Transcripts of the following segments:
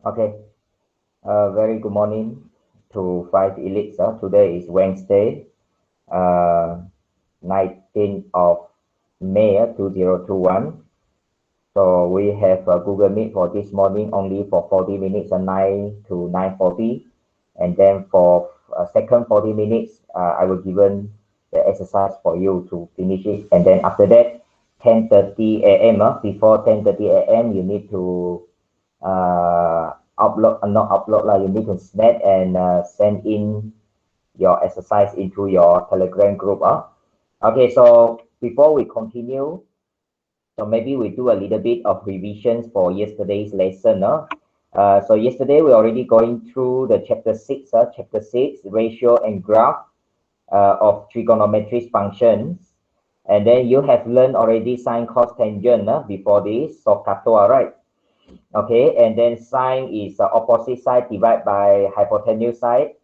Okay, very good morning to five elites. Today is Wednesday, 19th of May 2021. So we have a Google Meet for this morning only for 40 minutes, 9 to 9:40. And then for second 40 minutes, I will given the exercise for you to finish it. And then after that, 10:30 a.m. Before 10:30 a.m., you need to upload, not upload lah. You need to snap and send in your exercise into your Telegram group. Okay, so before we continue, so maybe we do a little bit of revisions for yesterday's lesson. So yesterday we already going through the chapter 6, chapter 6, ratio and graph of trigonometry functions. And then you have learned already sine, cos, tangent before this, so SOHCAHTOA, right? Okay, and then sine is opposite side divided by hypotenuse side,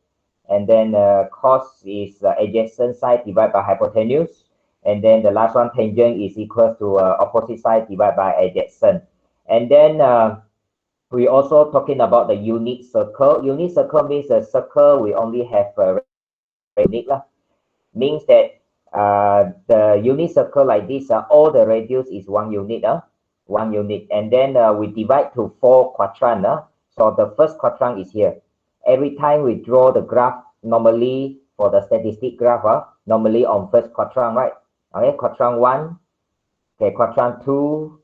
and then cos is adjacent side divided by hypotenuse, and then the last one tangent is equal to opposite side divided by adjacent. And then we also talking about the unit circle. Unit circle means a circle we only have a unit lah. Means that the unit circle like this, all the radius is 1 unit. 1 unit, and then we divide to 4 quadrant. So the first quadrant is here. Every time we draw the graph, normally for the statistic graph, normally on first quadrant, right? Okay, quadrant 1, okay, quadrant 2,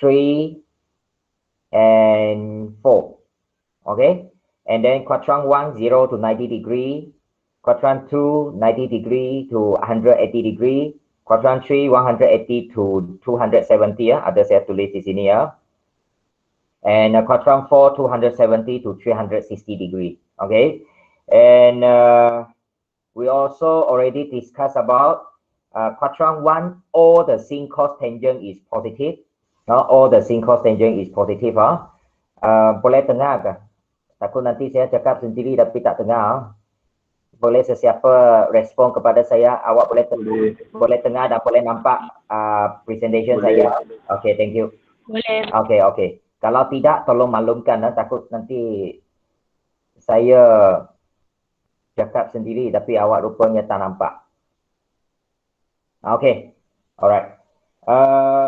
3, and 4. Okay, and then quadrant 1, 0 to 90 degree, quadrant 2, 90 degree to 180 degree, quadrant 3, 180 to 270. Ada saya tulis di sini ya. And quadrant 4, 270 to 360 degree. Okay. And we also already discussed about quadrant 1, all the sin, cos, tangent is positive. All the sin, cos, tangent is positive. Boleh tengah ke? Takut nanti saya cakap sendiri tapi tak tengah. Boleh sesiapa respon kepada saya, awak boleh tengah dan boleh nampak presentation saya. Okay, thank you. Boleh. Okay. Kalau tidak, tolong maklumkan, takut nanti saya cakap sendiri tapi awak rupanya tak nampak. Okay, alright.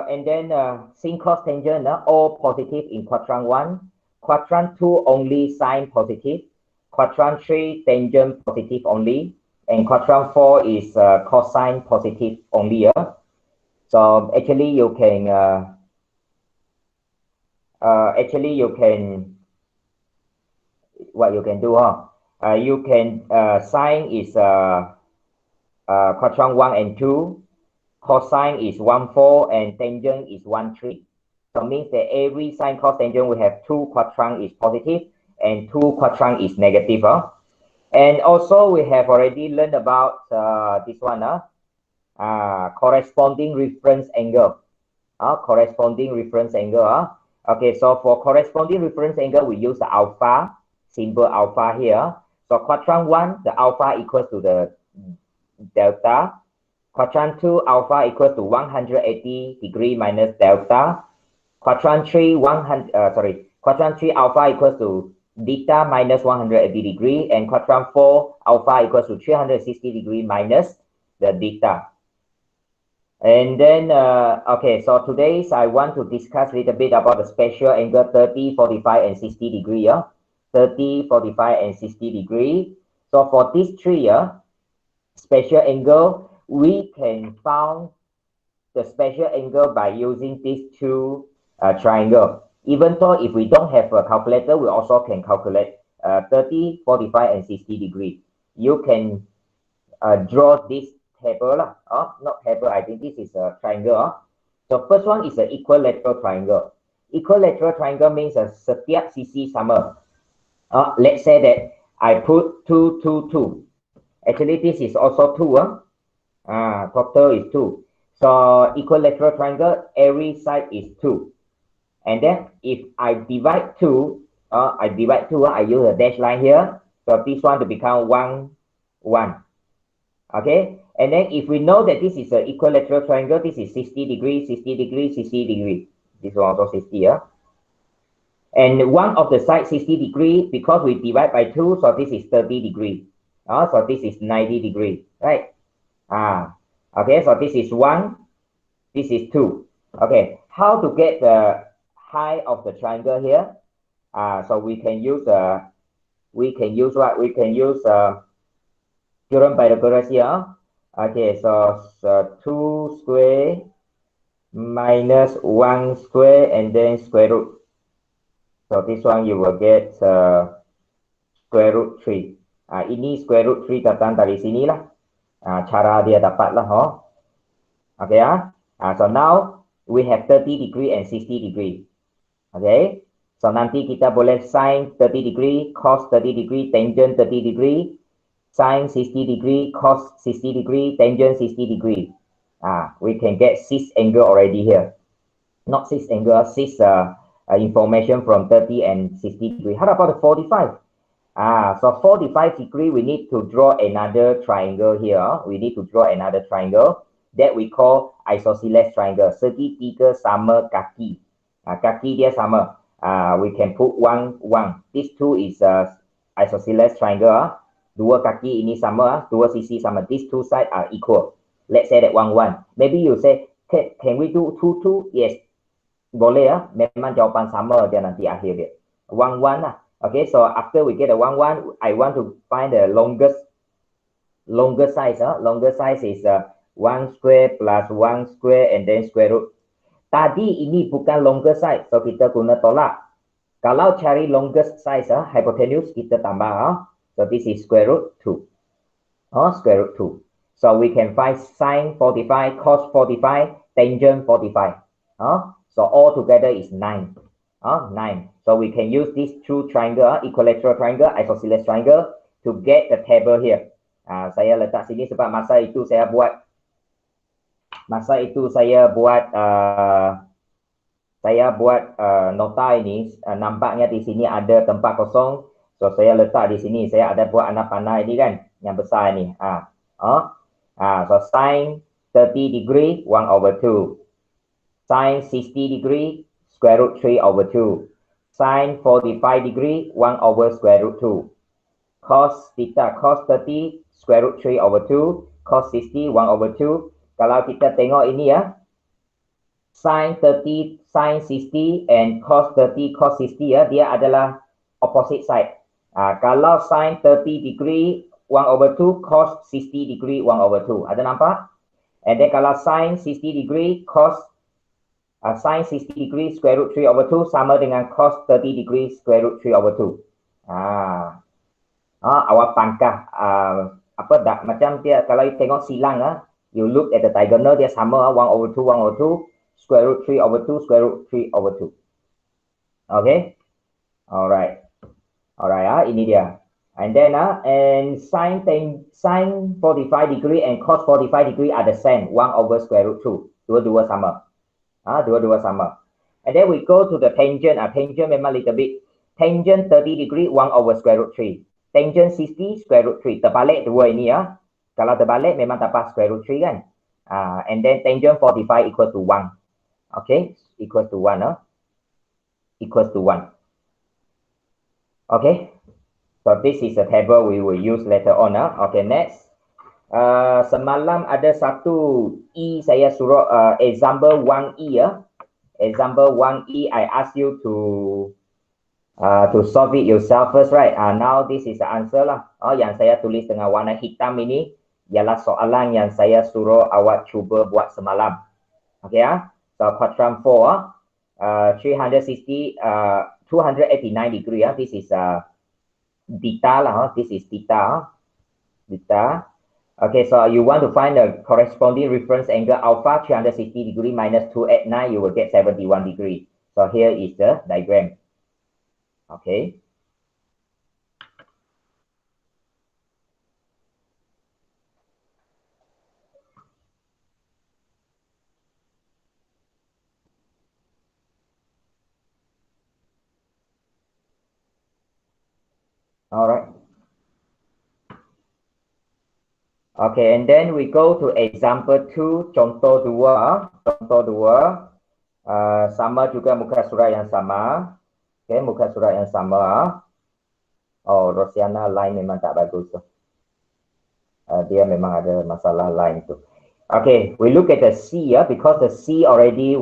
And then sin, cos, tangent, all positive in quadrant 1. Quadrant 2 only sine positive. Quadrant 3 tangent positive only, and quadrant 4 is cosine positive only. So actually you can what you can do, you can sine is quadrant 1 and 2, cosine is 1, 4, and tangent is 1, 3. So means that every sine, cos, tangent we have 2 quadrant is positive and 2 quadrant is negative. And also we have already learned about this one, corresponding reference angle. Corresponding reference angle. Okay, so for corresponding reference angle, we use the alpha, symbol alpha here. So quadrant 1, the alpha equals to the delta. Quadrant 2, alpha equals to 180 degree minus delta. Quadrant 3, quadrant 3 alpha equals to beta minus 180 degree, and quadrant 4 alpha equals to 360 degree minus the beta. And then okay, so today I want to discuss a little bit about the special angle 30, 45, and 60 degree. 30, 45, and 60 degree. So for these three special angle, we can find the special angle by using these two triangle. Even though if we don't have a calculator, we also can calculate 30, 45, and 60 degree. You can draw this table. Not table, I think this is a triangle. So first one is an equilateral triangle. Equilateral triangle means setiap sisi sama. Let's say that I put 2, 2, 2. Actually, this is also 2. Total is 2. So equilateral triangle, every side is 2. And then if I divide 2, I use a dash line here. So this one to become 1, 1. Okay. And then if we know that this is an equilateral triangle, this is 60 degree, 60 degree, 60 degree. This one also 60. And one of the sides 60 degree, because we divide by 2, so this is 30 degree. So this is 90 degree, right? Okay, so this is 1, this is 2. Okay, how to get the height of the triangle here? So we can use what? We can use theorem Pythagoras here. Okay, so 2 square minus 1 square and then square root. So this one you will get square root 3. Ini square root 3 datang dari sini lah. Cara dia dapat lah. Okay, so now we have 30 degree and 60 degree. Okay, so nanti kita boleh sin 30 degree, cos 30 degree, tangent 30 degree, sin 60 degree, cos 60 degree, tangent 60 degree. We can get 6 angle already here. Not 6 angle, 6 information from 30 and 60 degree. How about the 45? So 45 degree, we need to draw another triangle here. We need to draw another triangle that we call isosceles triangle. Segitiga sama kaki. Kaki dia sama. We can put 1, 1. This 2 is isosceles triangle. Dua kaki ini sama, dua sisi sama. These two sides are equal. Let's say that 1, 1. Maybe you say, can we do 2, 2? Yes. Boleh ya. Memang jawapan sama dia nanti akhir dia. 1, 1 lah. Okay, so after we get a 1, 1, I want to find the longest size. Longer size is 1 square plus 1 square and then square root. Tadi ini bukan longer size, so kita guna tolak. Kalau cari longest size, hypotenuse, kita tambah. So this is square root 2. Square root 2. So we can find sine 45, cos 45, tangent 45. So all together is 9. 9. So we can use this two triangle, equilateral triangle, isosceles triangle to get the table here. Saya letak sini sebab masa itu saya buat nota ini, nampaknya di sini ada tempat kosong. So saya letak di sini, saya ada buat anak panah ini kan, yang besar ini. So sin 30 degree 1 over 2. Sin 60 degree square root 3 over 2. Sin 45 degree 1 over square root 2. Cos theta, cos 30 square root 3 over 2. Cos 60 1 over 2. Kalau kita tengok ini ya, sin 30, sin 60 and cos 30, cos 60 ya, dia adalah opposite side. Kalau sin 30 degree 1 over 2, cos 60 degree 1 over 2. Ada nampak? And then kalau sin 60 degree, cos sin 60 degree square root 3 over 2 sama dengan cos 30 degree square root 3 over 2. Awak pangkah macam dia kalau tengok silang you look at the diagonal dia sama 1 over 2 1 over 2 square root 3 over 2 square root 3 over 2. Okay, alright, ini dia. And then and sin 45 degree and cos 45 degree are the same, 1 over square root 2. Dua-dua sama. Dua-dua sama. And then we go to the tangent. Tangent memang little bit. Tangent 30 degree 1 over square root 3. Tangent 60 square root 3. Terbalik dua ini ya. Kalau terbalik memang dapat square root 3 kan. And then tangent 45 equal to 1. Okay, equal to 1. Equals to 1. Okay. So this is a table we will use later on. Okay, next. Semalam ada satu E saya suruh example 1E ya. Example 1E I ask you to solve it yourself first, right? Now this is the answer lah. Yang saya tulis dengan warna hitam ini ialah soalan yang saya suruh awak cuba buat semalam. Okay ya. So quadrant 4 360 289 degree ya. This is theta lah. This is theta. Theta. Okay, so you want to find the corresponding reference angle alpha 360 degree minus 289, you will get 71 degree. So here is the diagram. Okay. All right. Okay, and then we go to example 2, contoh 2. Contoh 2. Sama juga muka surat yang sama. Okay, muka surat yang sama. Oh, Rosiana line memang tak bagus. Dia memang ada masalah line tu. Okay, we look at the C, because the C already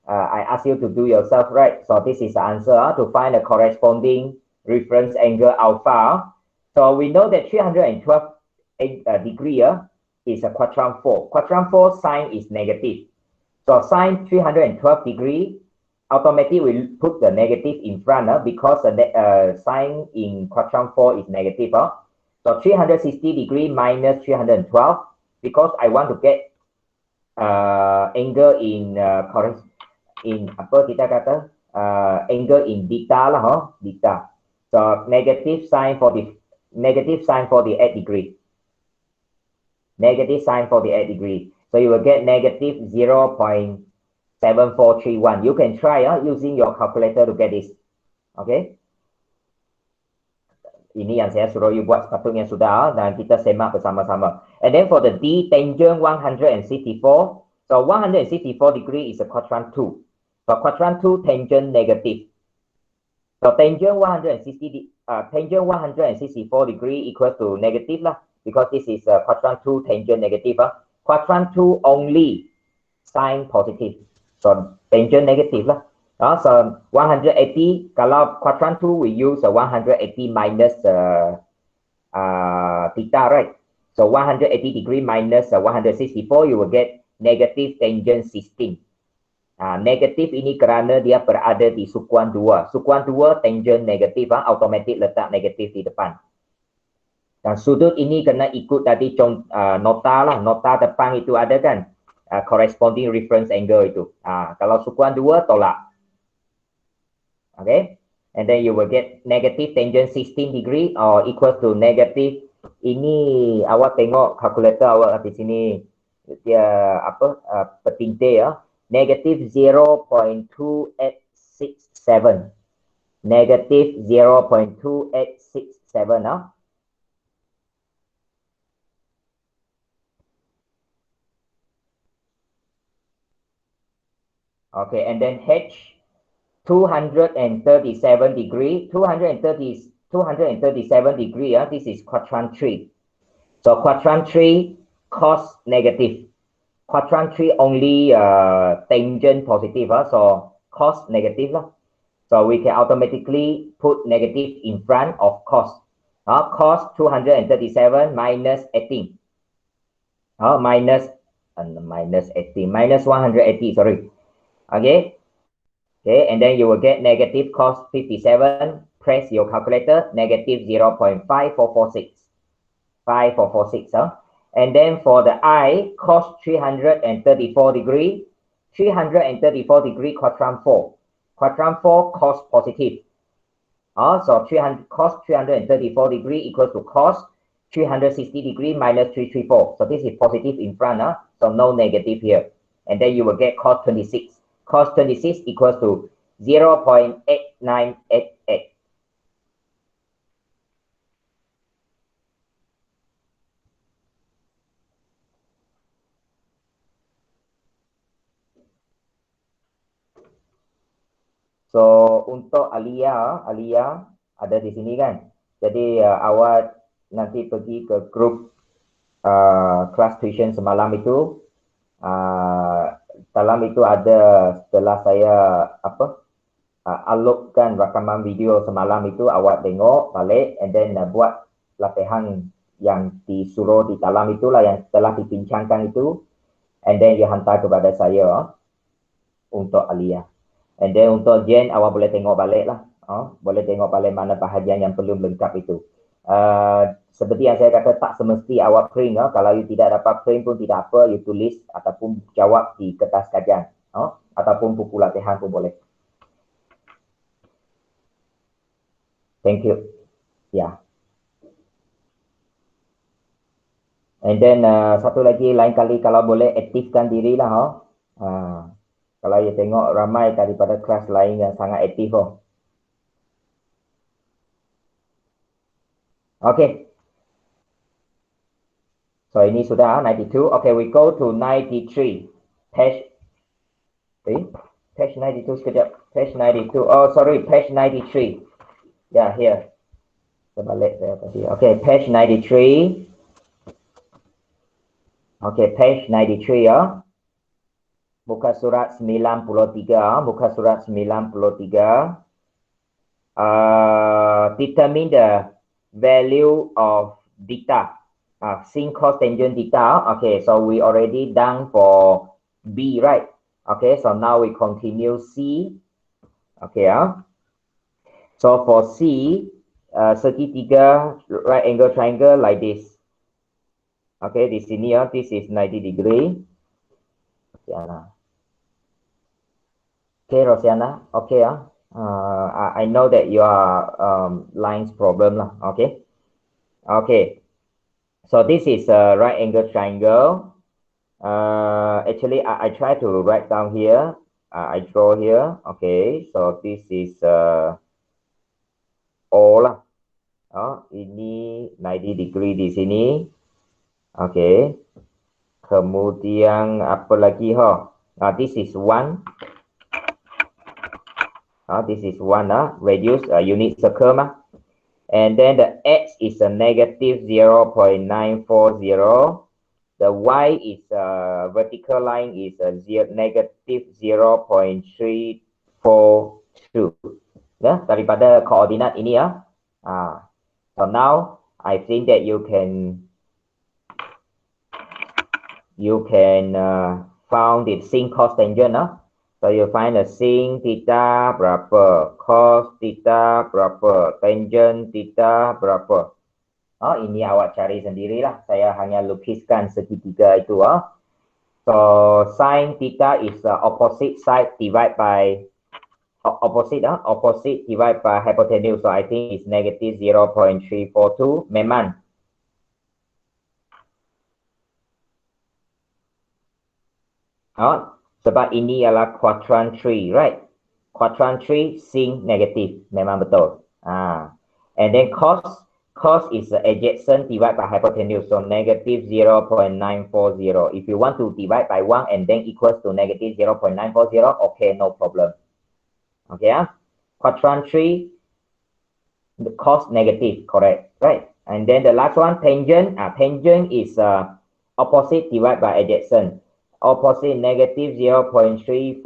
I ask you to do yourself, right? So this is the answer to find the corresponding reference angle alpha. So we know that 312 degree is a quadrant 4. Quadrant 4 sine is negative. So sine 312 degree, automatically we put the negative in front because the sine in quadrant 4 is negative. So 360 degree minus 312, because I want to get angle in apa kita kata angle in beta lah, beta. So negative sine for the 8 degree. Negative sine for the 8 degree. So you will get negative 0.7431. You can try using your calculator to get this. Okay. Ini yang saya suruh you buat sepatutnya sudah dan kita semak bersama-sama. And then for the D, tangent 164. So 164 degree is a quadrant 2. So quadrant 2 tangent negative. So tangent 164 degree equals to negative lah, because this is quadrant 2 tangent negative. Quadrant 2 only sine positive. So tangent negative lah. So 180, kalau quadrant 2 we use 180 minus theta, right? So 180 degree minus 164, you will get negative tangent 16. Negatif ini kerana dia berada di sukuan 2. Sukuan 2 tangent negatif, automatik letak negatif di depan. Dan sudut ini kena ikut tadi nota lah. Nota depan itu ada kan? Corresponding reference angle itu. Kalau sukuan 2 tolak. Okay? And then you will get negative tangent 16 degree or equal to negative. Ini awak tengok kalkulator awak di sini. Dia apa? Petintir ya. Negative 0.2867. Negative 0.2867. Okay, and then H 237 degree. 237 degree. This is quadrant 3. So quadrant 3 cos negative. Quadrant 3 only tangent positive, so cos negative. So we can automatically put negative in front of cos. Cos 237 minus 18. Minus 18. Minus 180, sorry. Okay. Okay, and then you will get negative cos 57. Press your calculator, negative 0.5446. 5446. And then for the I, cos 334 degree. 334 degree quadrant 4. Quadrant 4 cos positive. So cos 334 degree equals to cos 360 degree minus 334. So this is positive in front, so no negative here. And then you will get cos 26. Cos 26 equals to 0.8988. So untuk Alia ada di sini kan. Jadi awak nanti pergi ke grup kelas tuition semalam itu. Dalam itu ada setelah saya uploadkan rakaman video semalam itu, awak tengok balik and then buat latihan yang disuruh di dalam itulah yang telah dibincangkan itu, and then dia hantar kepada saya untuk Alia. And then untuk Jen, awak boleh tengok balik lah. Boleh tengok balik mana bahagian yang belum lengkap itu. Seperti yang saya kata, tak semesti awak print. Kalau you tidak dapat print pun tidak apa, you tulis ataupun jawab di kertas kajian. Ataupun buku latihan pun boleh. Thank you. Ya. And then satu lagi, lain kali kalau boleh aktifkan dirilah. Kalau you tengok ramai daripada kelas lain yang sangat aktif. Okay. So ini sudah 92. Okay, we go to 93. Page Page 92 sekejap. Page 92. Oh, sorry, page 93. Yeah, here. Sebalik saya tadi. Okay, page 93. Okay, page 93 ya. Muka surat 93. Muka surat 93. Determine the value of theta. Sin cos tangent theta. Okay, so we already done for B, right? Okay, so now we continue C. Okay, so for C, segitiga right angle triangle like this. Okay, di sini ya, this is 90 degree. Rosiana. Okay, Rosiana. Okay, I know that you are lines problem lah. Okay, okay. So this is a right angle triangle. Actually, I try to write down here. I draw here. Okay, so this is O lah. Ini 90 degree di sini. Okay. Kemudian apa lagi this is 1. This is 1 radius unit circle mah. And then the x is a negative 0.940. The y is vertical line is a negative 0.342. Ya, daripada koordinat ini ya. So now I think that you can found it sin cos tangent. So you find the sin theta berapa, cos theta berapa, tangent theta berapa. Ini awak cari sendirilah. Saya hanya lukiskan segitiga itu. So sin theta is opposite side divide by opposite divide by hypotenuse. So I think it's negative 0.342. Memang. Sebab ini ialah quadrant 3, right? Quadrant 3 sin negative, memang betul. And then cos is adjacent divided by hypotenuse, so negative 0.940. If you want to divide by 1 and then equals to negative 0.940, okay, no problem. Okay, quadrant 3, the cos negative, correct, right? And then the last one, tangent. Tangent is opposite divided by adjacent. Opposite negative 0.342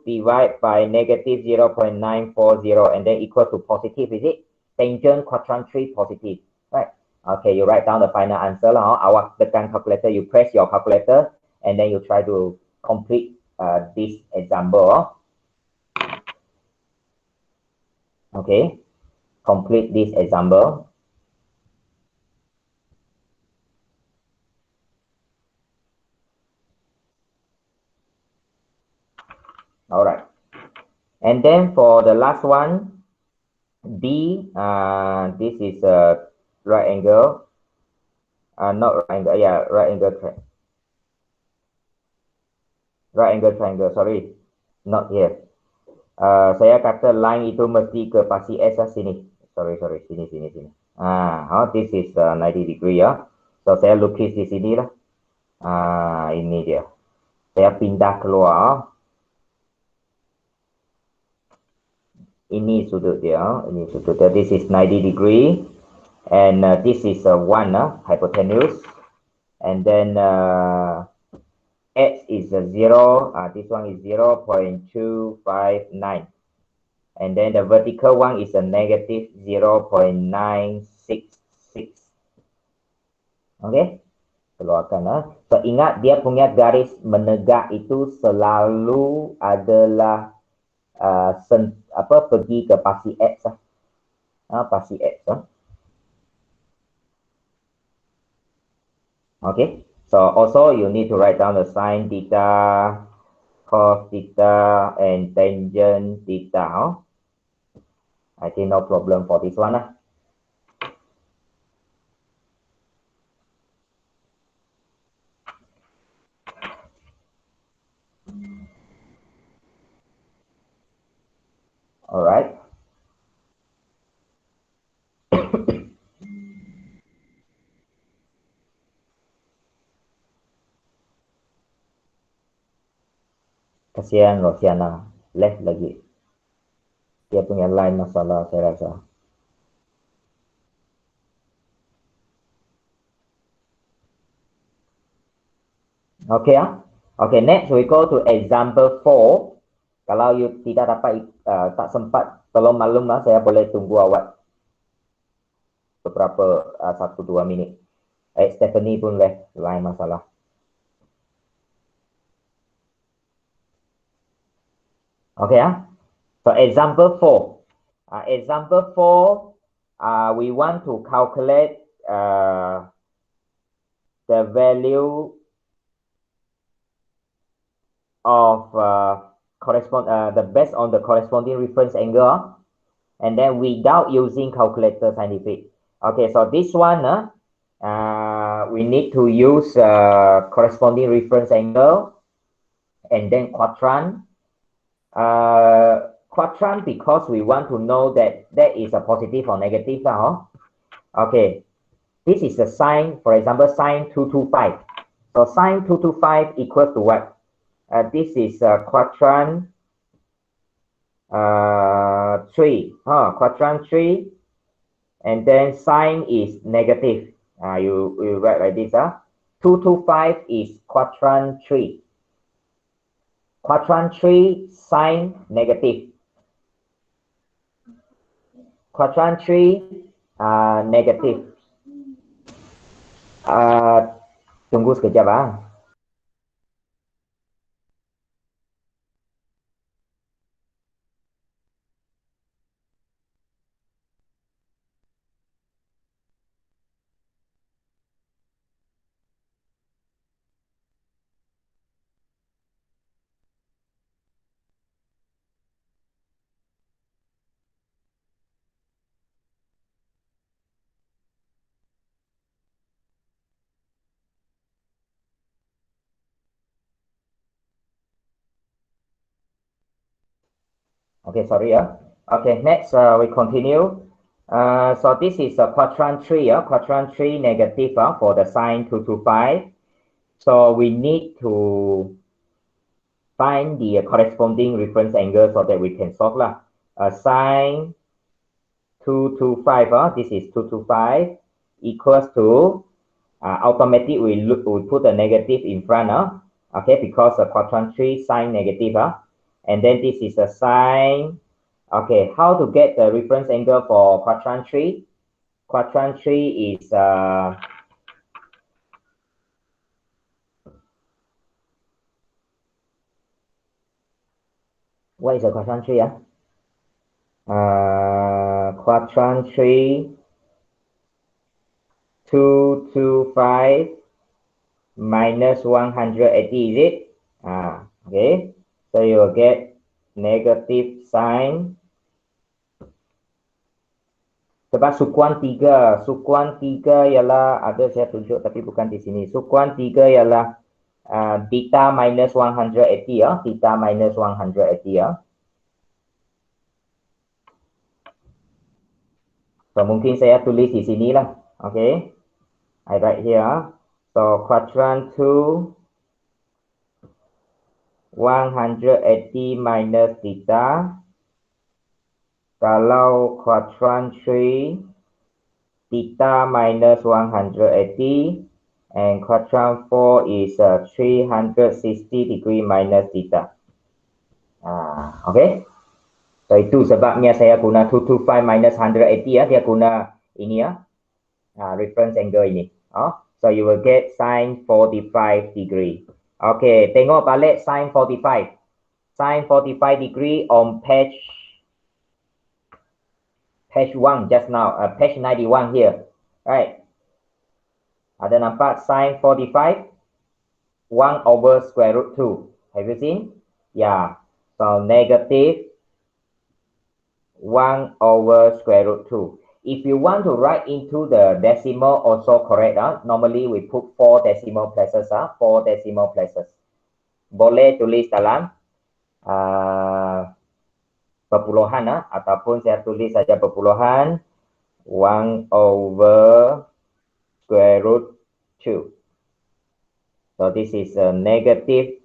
divided by negative 0.940 and then equal to positive, is it? Tangent quadrant 3 positive, right? Okay, you write down the final answer lah. Awak tekan calculator, you press your calculator and then you try to complete this example. Okay, complete this example. All right. And then for the last one, D, this is a right angle. Not right angle, yeah, right angle triangle, sorry. Not here. Saya kata line itu mesti ke pasi S sini. Sorry, sini. This is 90 degree ya. So saya lukis di sini lah. Ini dia. Saya pindah keluar. Ini sudut dia. This is 90 degree. And this is 1 hypotenuse. And then x is 0. This one is 0.259. And then the vertical one is a negative 0.966. Okay? Keluarkan. So ingat dia punya garis menegak itu selalu adalah pergi ke pasi X. Pasi X. Okay. So also you need to write down the sin theta, cos theta, and tangent theta. I think no problem for this one. All right. Kasihan Rosiana, left lagi. Dia punya line masalah saya rasa. Okay ah. Okay, next we go to example 4. Kalau you tidak dapat tak sempat, tolong maklum lah, saya boleh tunggu awak beberapa 1-2 minit. Stephanie pun left, lain masalah. Okay ah. So example 4. Example 4, we want to calculate the value of the based on the corresponding reference angle, and then without using calculator scientific. Okay, so this one we need to use corresponding reference angle and then quadrant. Quadrant because we want to know that that is a positive or negative. Okay, this is the sign, for example, sine 225. So sine 225 equals to what? This is quadrant 3. Quadrant 3, and then sine is negative. You write like this. 225 is quadrant 3. Quadrant 3, sine negative. Quadrant 3, negative. Tunggu sekejap. Okay, sorry. Okay, next we continue. So this is a quadrant 3. Quadrant 3 negative for the sine 225. So we need to find the corresponding reference angle so that we can solve lah. Sine 225. This is 225 equals to automatically we put a negative in front. Okay, because the quadrant 3 sine negative. And then this is a sine. Okay, how to get the reference angle for quadrant 3? Quadrant 3 is what is a quadrant 3? Quadrant 3, 225 minus 180, is it? Okay, so you will get negative sine. Sebab sukuan 3 ialah, ada saya tunjuk tapi bukan di sini. Sukuan 3 ialah theta minus 180 theta minus 180 So mungkin saya tulis di sini lah. Okay, I write here. So quadrant 2 180 minus theta. Kalau quadrant 3 theta minus 180, and quadrant 4 is 360 degree minus theta. Okay, so itu sebabnya saya guna 225 minus 180 dia guna ini reference angle ini. So you will get sine 45 degree. Okay, tengok balik sine 45. Sine 45 degree on page 1 just now, page 91 here, right? Ada nampak sine 45? 1 over square root 2. Have you seen? Yeah. So negative 1 over square root 2. If you want to write into the decimal, also correct. Normally we put 4 decimal places. 4 decimal places. Boleh tulis dalam perpuluhan ataupun saya tulis saja perpuluhan 1 over square root 2. So this is a negative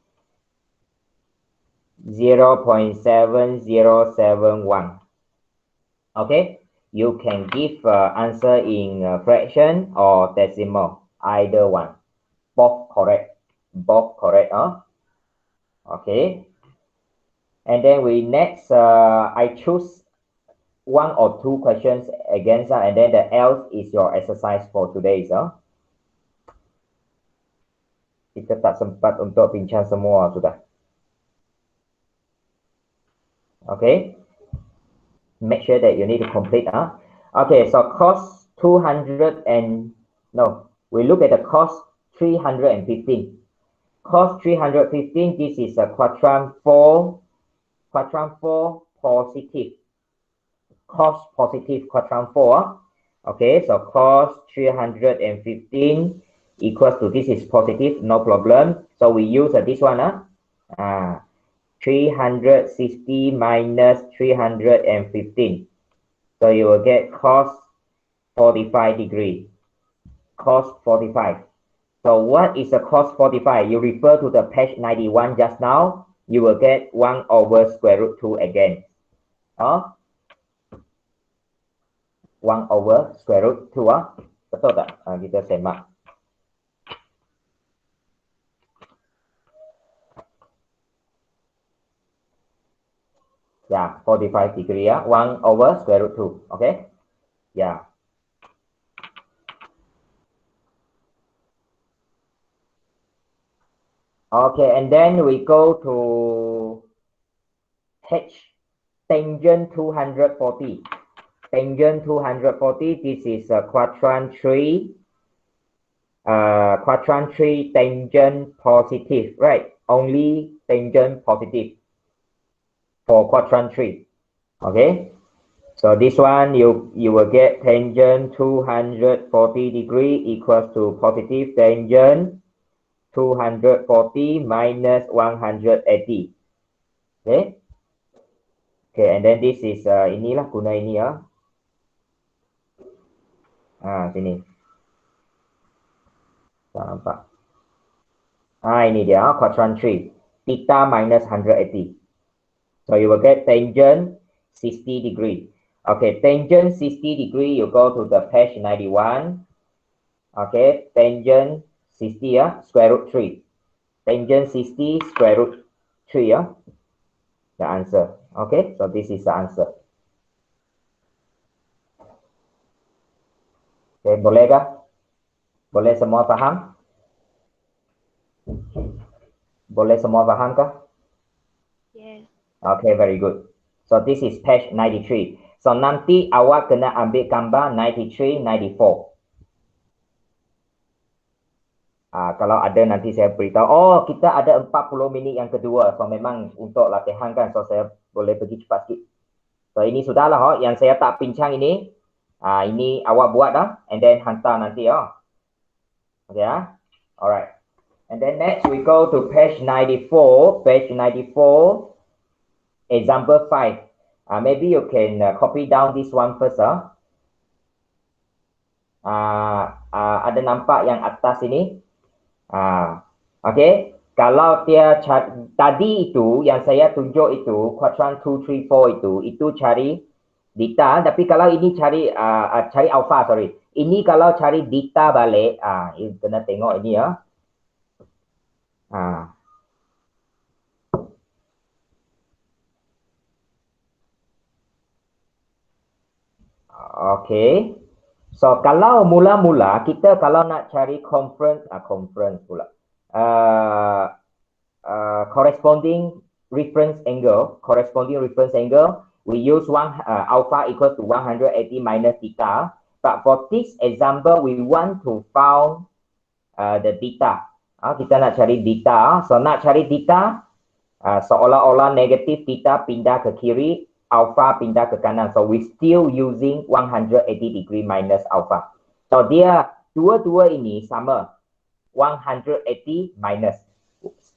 0.7071. Okay, you can give answer in fraction or decimal, either one. Both correct. Both correct, huh? Okay. And then we next, I choose one or two questions against, and then the else is your exercise for today, huh? Kita tak sempat untuk bincang semua sudah. Okay. Make sure that you need to complete, huh? Okay, so cost 200 and, no, we look at the cost 315. Cost 315, this is a quadrant 4 positive. Cost positive quadrant 4. Okay, so cost 315 equals to, this is positive, no problem. So we use this one, 360 minus 315. So you will get cos 45 degree. Cos 45. So what is the cos 45? You refer to the page 91 just now. You will get 1 over square root 2 again. 1 over square root 2. Betul tak? Kita semak. Yeah, 45 degree. 1 over square root 2. Okay? Yeah. Okay, and then we go to H, tangent 240. Tangent 240, this is quadrant 3. Quadrant 3 tangent positive, right? Only tangent positive for quadrant 3. Okay? So this one, you will get tangent 240 degree equals to positive tangent 240 minus 180. Okay? Okay, and then this is inilah guna ini ya. Sini. Tak nampak. Ini dia, quadrant 3. Theta minus 180. So you will get tangent 60 degree. Okay, tangent 60 degree, you go to the page 91. Okay, tangent 60 square root 3. Tangent 60 square root 3 the answer. Okay, so this is the answer. Okay, boleh kah? Boleh semua faham? Boleh semua faham kah? Yes. Okay, very good. So this is page 93. So nanti awak kena ambil gambar 93, 94. Kalau ada nanti saya beritahu. Oh, kita ada 40 minit yang kedua. So memang untuk latihan kan. So saya boleh pergi cepat sikit. So ini sudahlah yang saya tak bincang ini. Ini awak buat dah. And then hantar nanti Okay Alright. And then next we go to page 94. Page 94. Example 5. Maybe you can copy down this one first. Ada nampak yang atas ini? Okay. Kalau dia tadi itu yang saya tunjuk itu quadrant 2, 3, 4 itu cari theta. Tapi kalau ini cari alpha, sorry. Ini kalau cari theta balik, kena tengok ini Okay. So kalau mula-mula kita kalau nak cari conference pula. Corresponding reference angle, we use alpha equals to 180 minus theta. But for this example, we want to found the theta. Kita nak cari theta. So nak cari theta, seolah-olah negatif theta pindah ke kiri, alpha pindah ke kanan. So we still using 180 degree minus alpha. So dia dua-dua ini sama. 180 minus.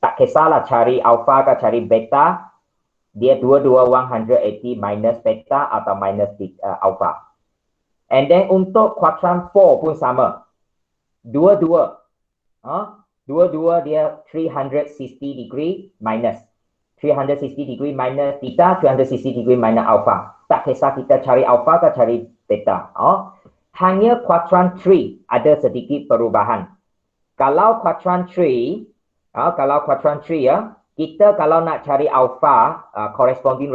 Tak kisahlah cari alpha ke cari beta. Dia dua-dua 180 minus beta atau minus alpha. And then untuk quadrant 4 pun sama. Dua-dua. Dua-dua dia 360 degree minus. 360 degree minus theta, 360 degree minus alpha. Tak kisah kita cari alpha ke cari theta. Hanya quadrant 3 ada sedikit perubahan. Kalau quadrant 3, ya, kita kalau nak cari alpha corresponding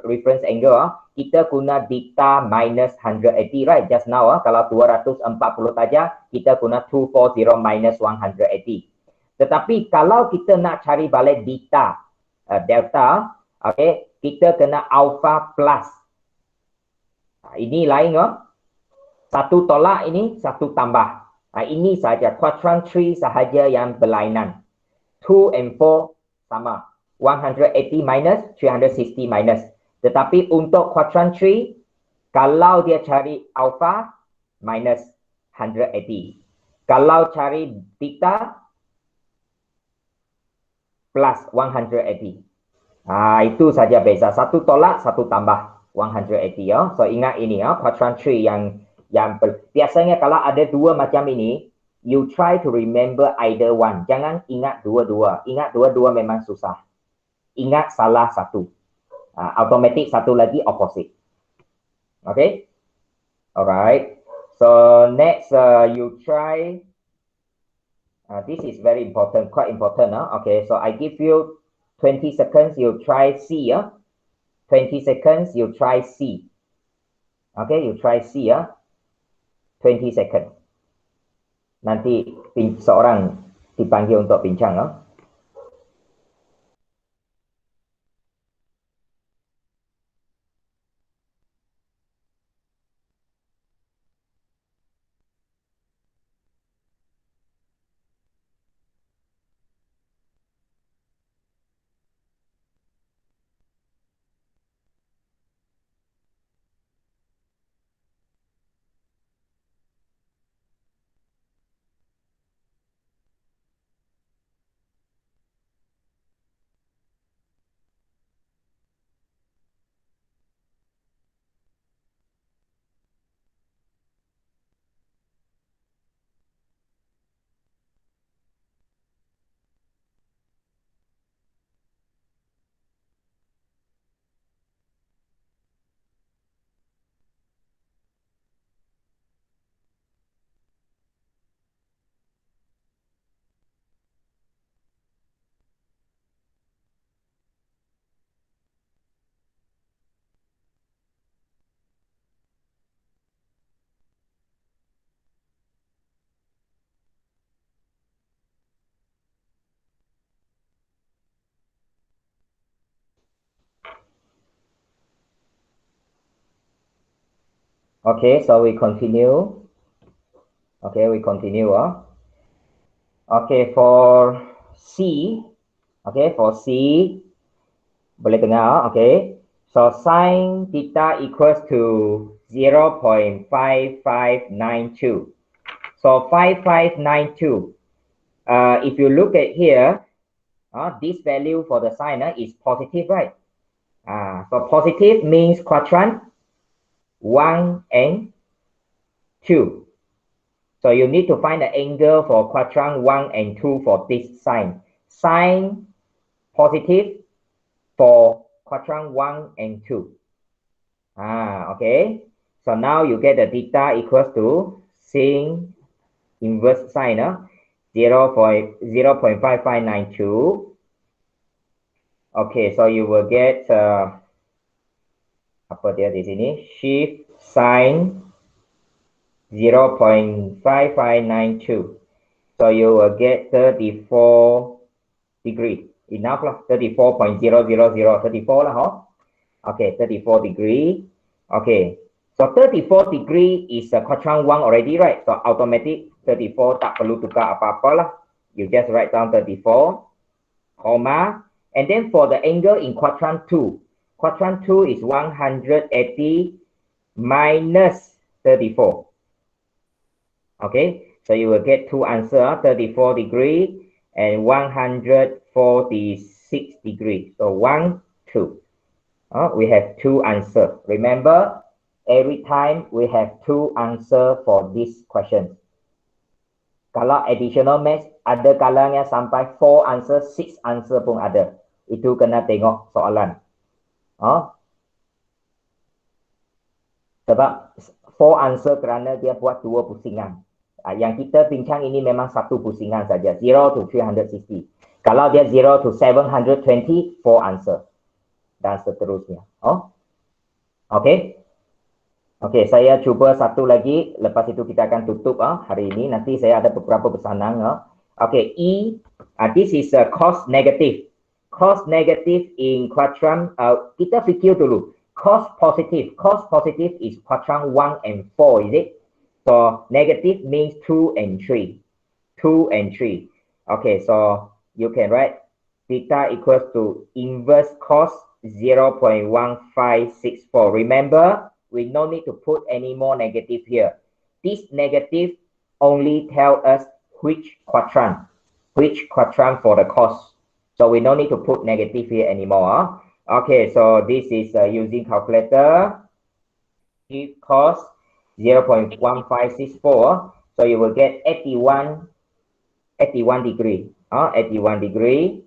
reference angle, kita guna theta minus 180, right? Just now, kalau 240 saja, kita guna 240 minus 180. Tetapi kalau kita nak cari balik delta, okay, kita kena alpha plus. Ini lain, satu tolak ini, satu tambah. Ini saja, quadrant 3 sahaja yang berlainan. 2 and 4 sama. 180 minus, 360 minus. Tetapi untuk quadrant 3, kalau dia cari alpha, minus 180. Kalau cari theta, plus 180. Itu saja beza. Satu tolak, satu tambah. 180, ya. So, ingat ini, quadrant 3 yang biasanya kalau ada dua macam ini, you try to remember either one. Jangan ingat dua-dua. Ingat dua-dua memang susah. Ingat salah satu. Automatic satu lagi opposite. Okay? Alright. So next, you try. This is very important, quite important. Okay, so I give you 20 seconds. You try C. 20 seconds. You try C. Okay, you try C. 20 seconds. Nanti seorang dipanggil untuk bincang. Okay, so we continue. Okay, we continue. Okay, for C. Okay, for C. Boleh dengar, okay. So, sin theta equals to 0.5592. So, 5592. If you look at here, this value for the sine is positive, right? So, positive means quadrant 1 and 2. So, you need to find the angle for quadrant 1 and 2 for this sine. Sine positive for quadrant 1 and 2. Okay. So now you get the theta equals to sin inverse sine 0.5592. Okay, so you will get apa dia di sini? Shift sine 0.5592. So you will get 34 degree. Enough lah, 34.000, 34 lah, Okay, 34 degree. Okay, so 34 degree is a quadrant 1 already, right? So automatic 34 tak perlu tukar apa-apa lah. You just write down 34, comma, and then for the angle in quadrant 2. Quadrant 2 is 180 minus 34. Okay, so you will get two answers, 34 degree and 146 degree. So 1, 2. We have two answers. Remember, every time we have two answers for this question. Kalau additional math, ada kalanya sampai 4 answer, 6 answer pun ada. Itu kena tengok soalan. Sebab 4 answer kerana dia buat 2 pusingan. Yang kita bincang ini memang 1 pusingan saja. 0 to 360. Kalau dia 0 to 720, 4 answer. Dan seterusnya. Okey. Okey, saya cuba satu lagi. Lepas itu kita akan tutup hari ini. Nanti saya ada beberapa pesanan. Okey, this is cost negative. Cost negative in quadrant, kita fikir dulu. Cost positive is quadrant 1 and 4, is it? So negative means 2 and 3. 2 and 3. Okay, so you can write theta equals to inverse cos 0.1564. Remember, we no need to put any more negative here. This negative only tell us which quadrant for the cos. So we no need to put negative here anymore. Okay, so this is using calculator. If cos 0.1564, so you will get 81 degree. 81 degree.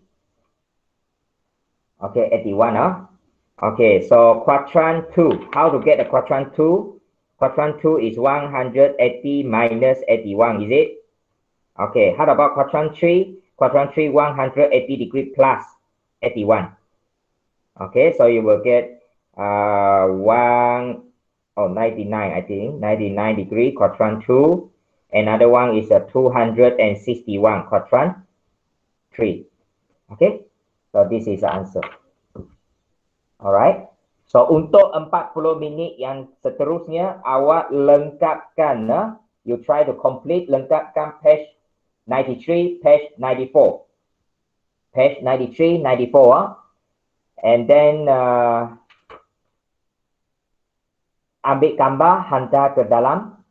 Okay, 81. Okay, so quadrant 2. How to get the quadrant 2? Quadrant 2 is 180 minus 81, is it? Okay, how about quadrant 3? Quadrant 3, 180 degree plus 81. Okay, so you will get 99, I think. 99 degree, quadrant 2. Another one is 261, quadrant 3. Okay, so this is the answer. Alright. So untuk 40 minit yang seterusnya, awak lengkapkan. You try to complete, lengkapkan page 93, page 94. Page 93, 94. And then ambil gambar, hantar ke dalam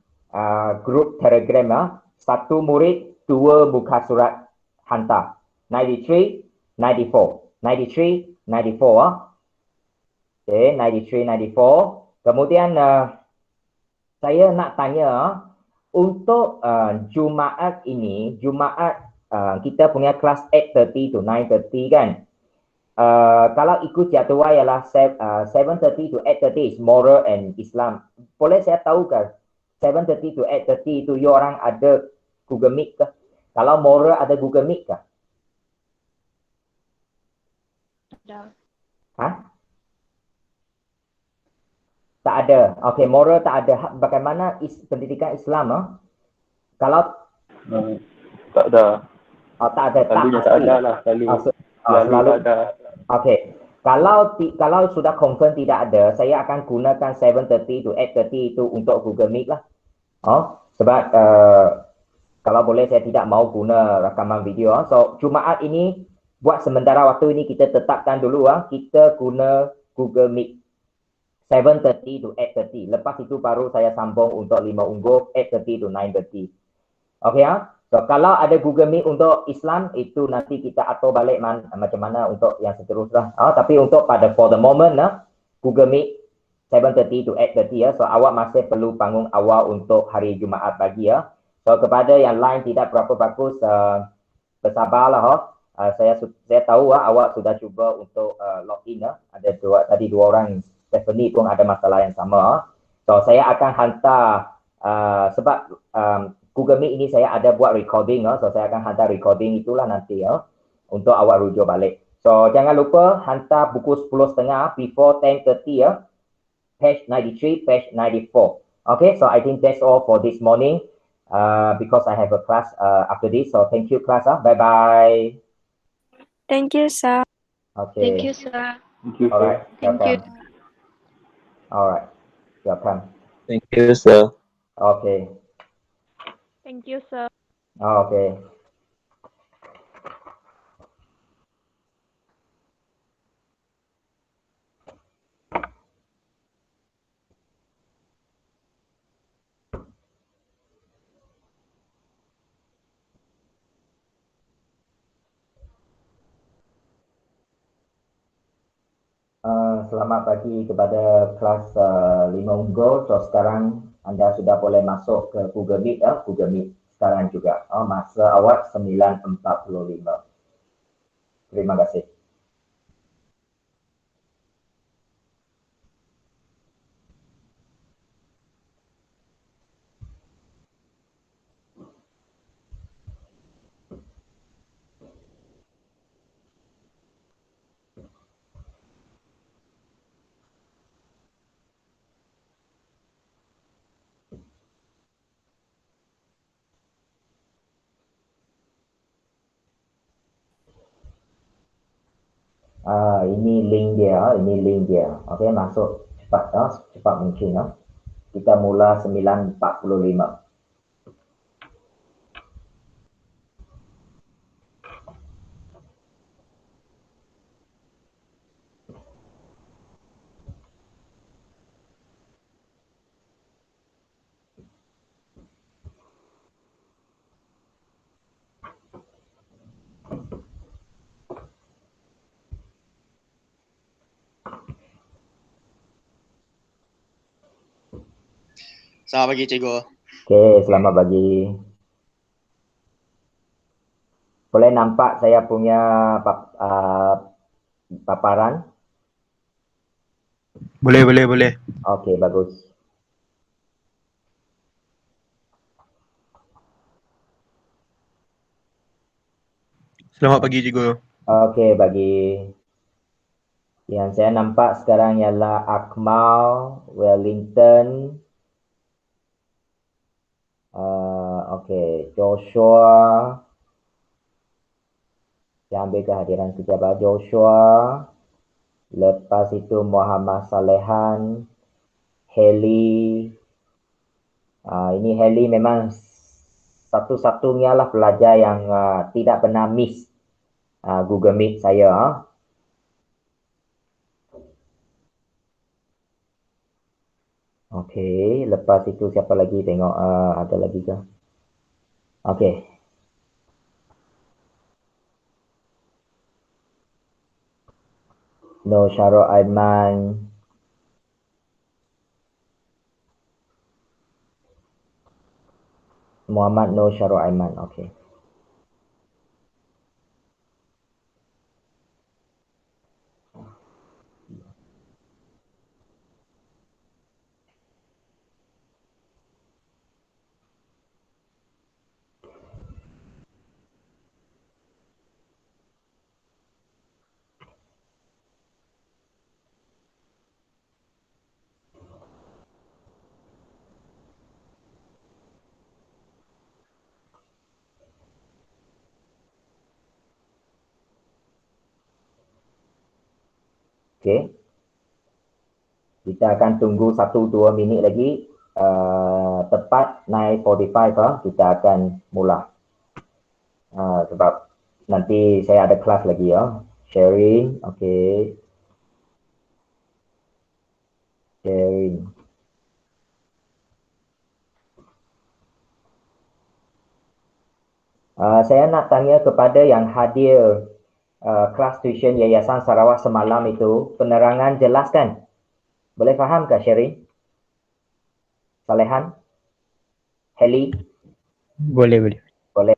grup Telegram. 1 murid, 2 muka surat hantar. 93, 94. 93, 94. Okay, 93, 94. Kemudian saya nak tanya, untuk Jumaat ini, kita punya kelas 8:30 to 9:30 kan? Kalau ikut jadual ialah 7:30 to 8:30 is moral and Islam. Boleh saya tahu ke 7:30 to 8:30 itu you orang ada Google Meet ke? Kalau moral ada Google Meet ke? Ada. Tak ada. Okay, moral tak ada. Bagaimana pendidikan Islam? Kalau tak ada. Tak ada. Selalunya tak ada lah. Selalu ada. Okay. Kalau sudah confirm tidak ada, saya akan gunakan 7:30 to 8:30 itu untuk Google Meet lah. Sebab kalau boleh saya tidak mau guna rakaman video. So Jumaat ini buat sementara waktu ini kita tetapkan dulu kita guna Google Meet 7:30 to 8:30. Lepas itu baru saya sambung untuk 5 ungguh 8:30 to 9:30. Okay So kalau ada Google Meet untuk Islam itu nanti kita atur balik macam mana untuk yang seterusnya. Tapi untuk for the moment Google Meet 7:30 to 8:30 So awak masih perlu bangun awal untuk hari Jumaat pagi So kepada yang lain tidak berapa bagus, bersabarlah saya tahu awak sudah cuba untuk login Ada tadi dua orang, Stephanie pun ada masalah yang sama. So saya akan hantar sebab Google Meet ini saya ada buat recording so saya akan hantar recording itulah nanti untuk awak rujuk balik. So jangan lupa hantar buku 10.30 before 10:30 page 93, page 94. Okay, so I think that's all for this morning because I have a class after this. So thank you class. Bye bye. Thank you, sir. Okay. Thank you, sir. Thank you. All right. Thank you. All right. Welcome. Thank you, sir. Okay. Thank you, sir. Okay. Selamat pagi kepada kelas 5 ungguh. So sekarang anda sudah boleh masuk ke Google Meet Google Meet sekarang juga. Masa awak 9.45. Terima kasih. Ini link dia, Okey, masuk cepat cepat mungkin Kita mula 9.45. Selamat pagi, Cikgu. Okey, selamat pagi. Boleh nampak saya punya paparan? Boleh. Okey, bagus. Selamat pagi, Cikgu. Okey, bagi yang saya nampak sekarang ialah Akmal, Wellington, okey, Joshua. Saya ambil kehadiran kejap Joshua. Lepas itu Muhammad Salehan, Heli. Ini Heli memang satu-satunya lah pelajar yang tidak pernah miss Google Meet saya. Okey, lepas itu siapa lagi tengok ada lagi ke? Okey. No Syarul Aiman. Muhammad No Syarul Aiman. Okey. Okey. Kita akan tunggu 1-2 minit lagi. Tepat 9:45 kita akan mula. Sebab nanti saya ada kelas lagi Sharing, okey. Sharing. Saya nak tanya kepada yang hadir kelas tuition Yayasan Sarawak semalam itu, penerangan jelas kan? Boleh faham ke Sharing? Salehan? Heli? Boleh. Boleh.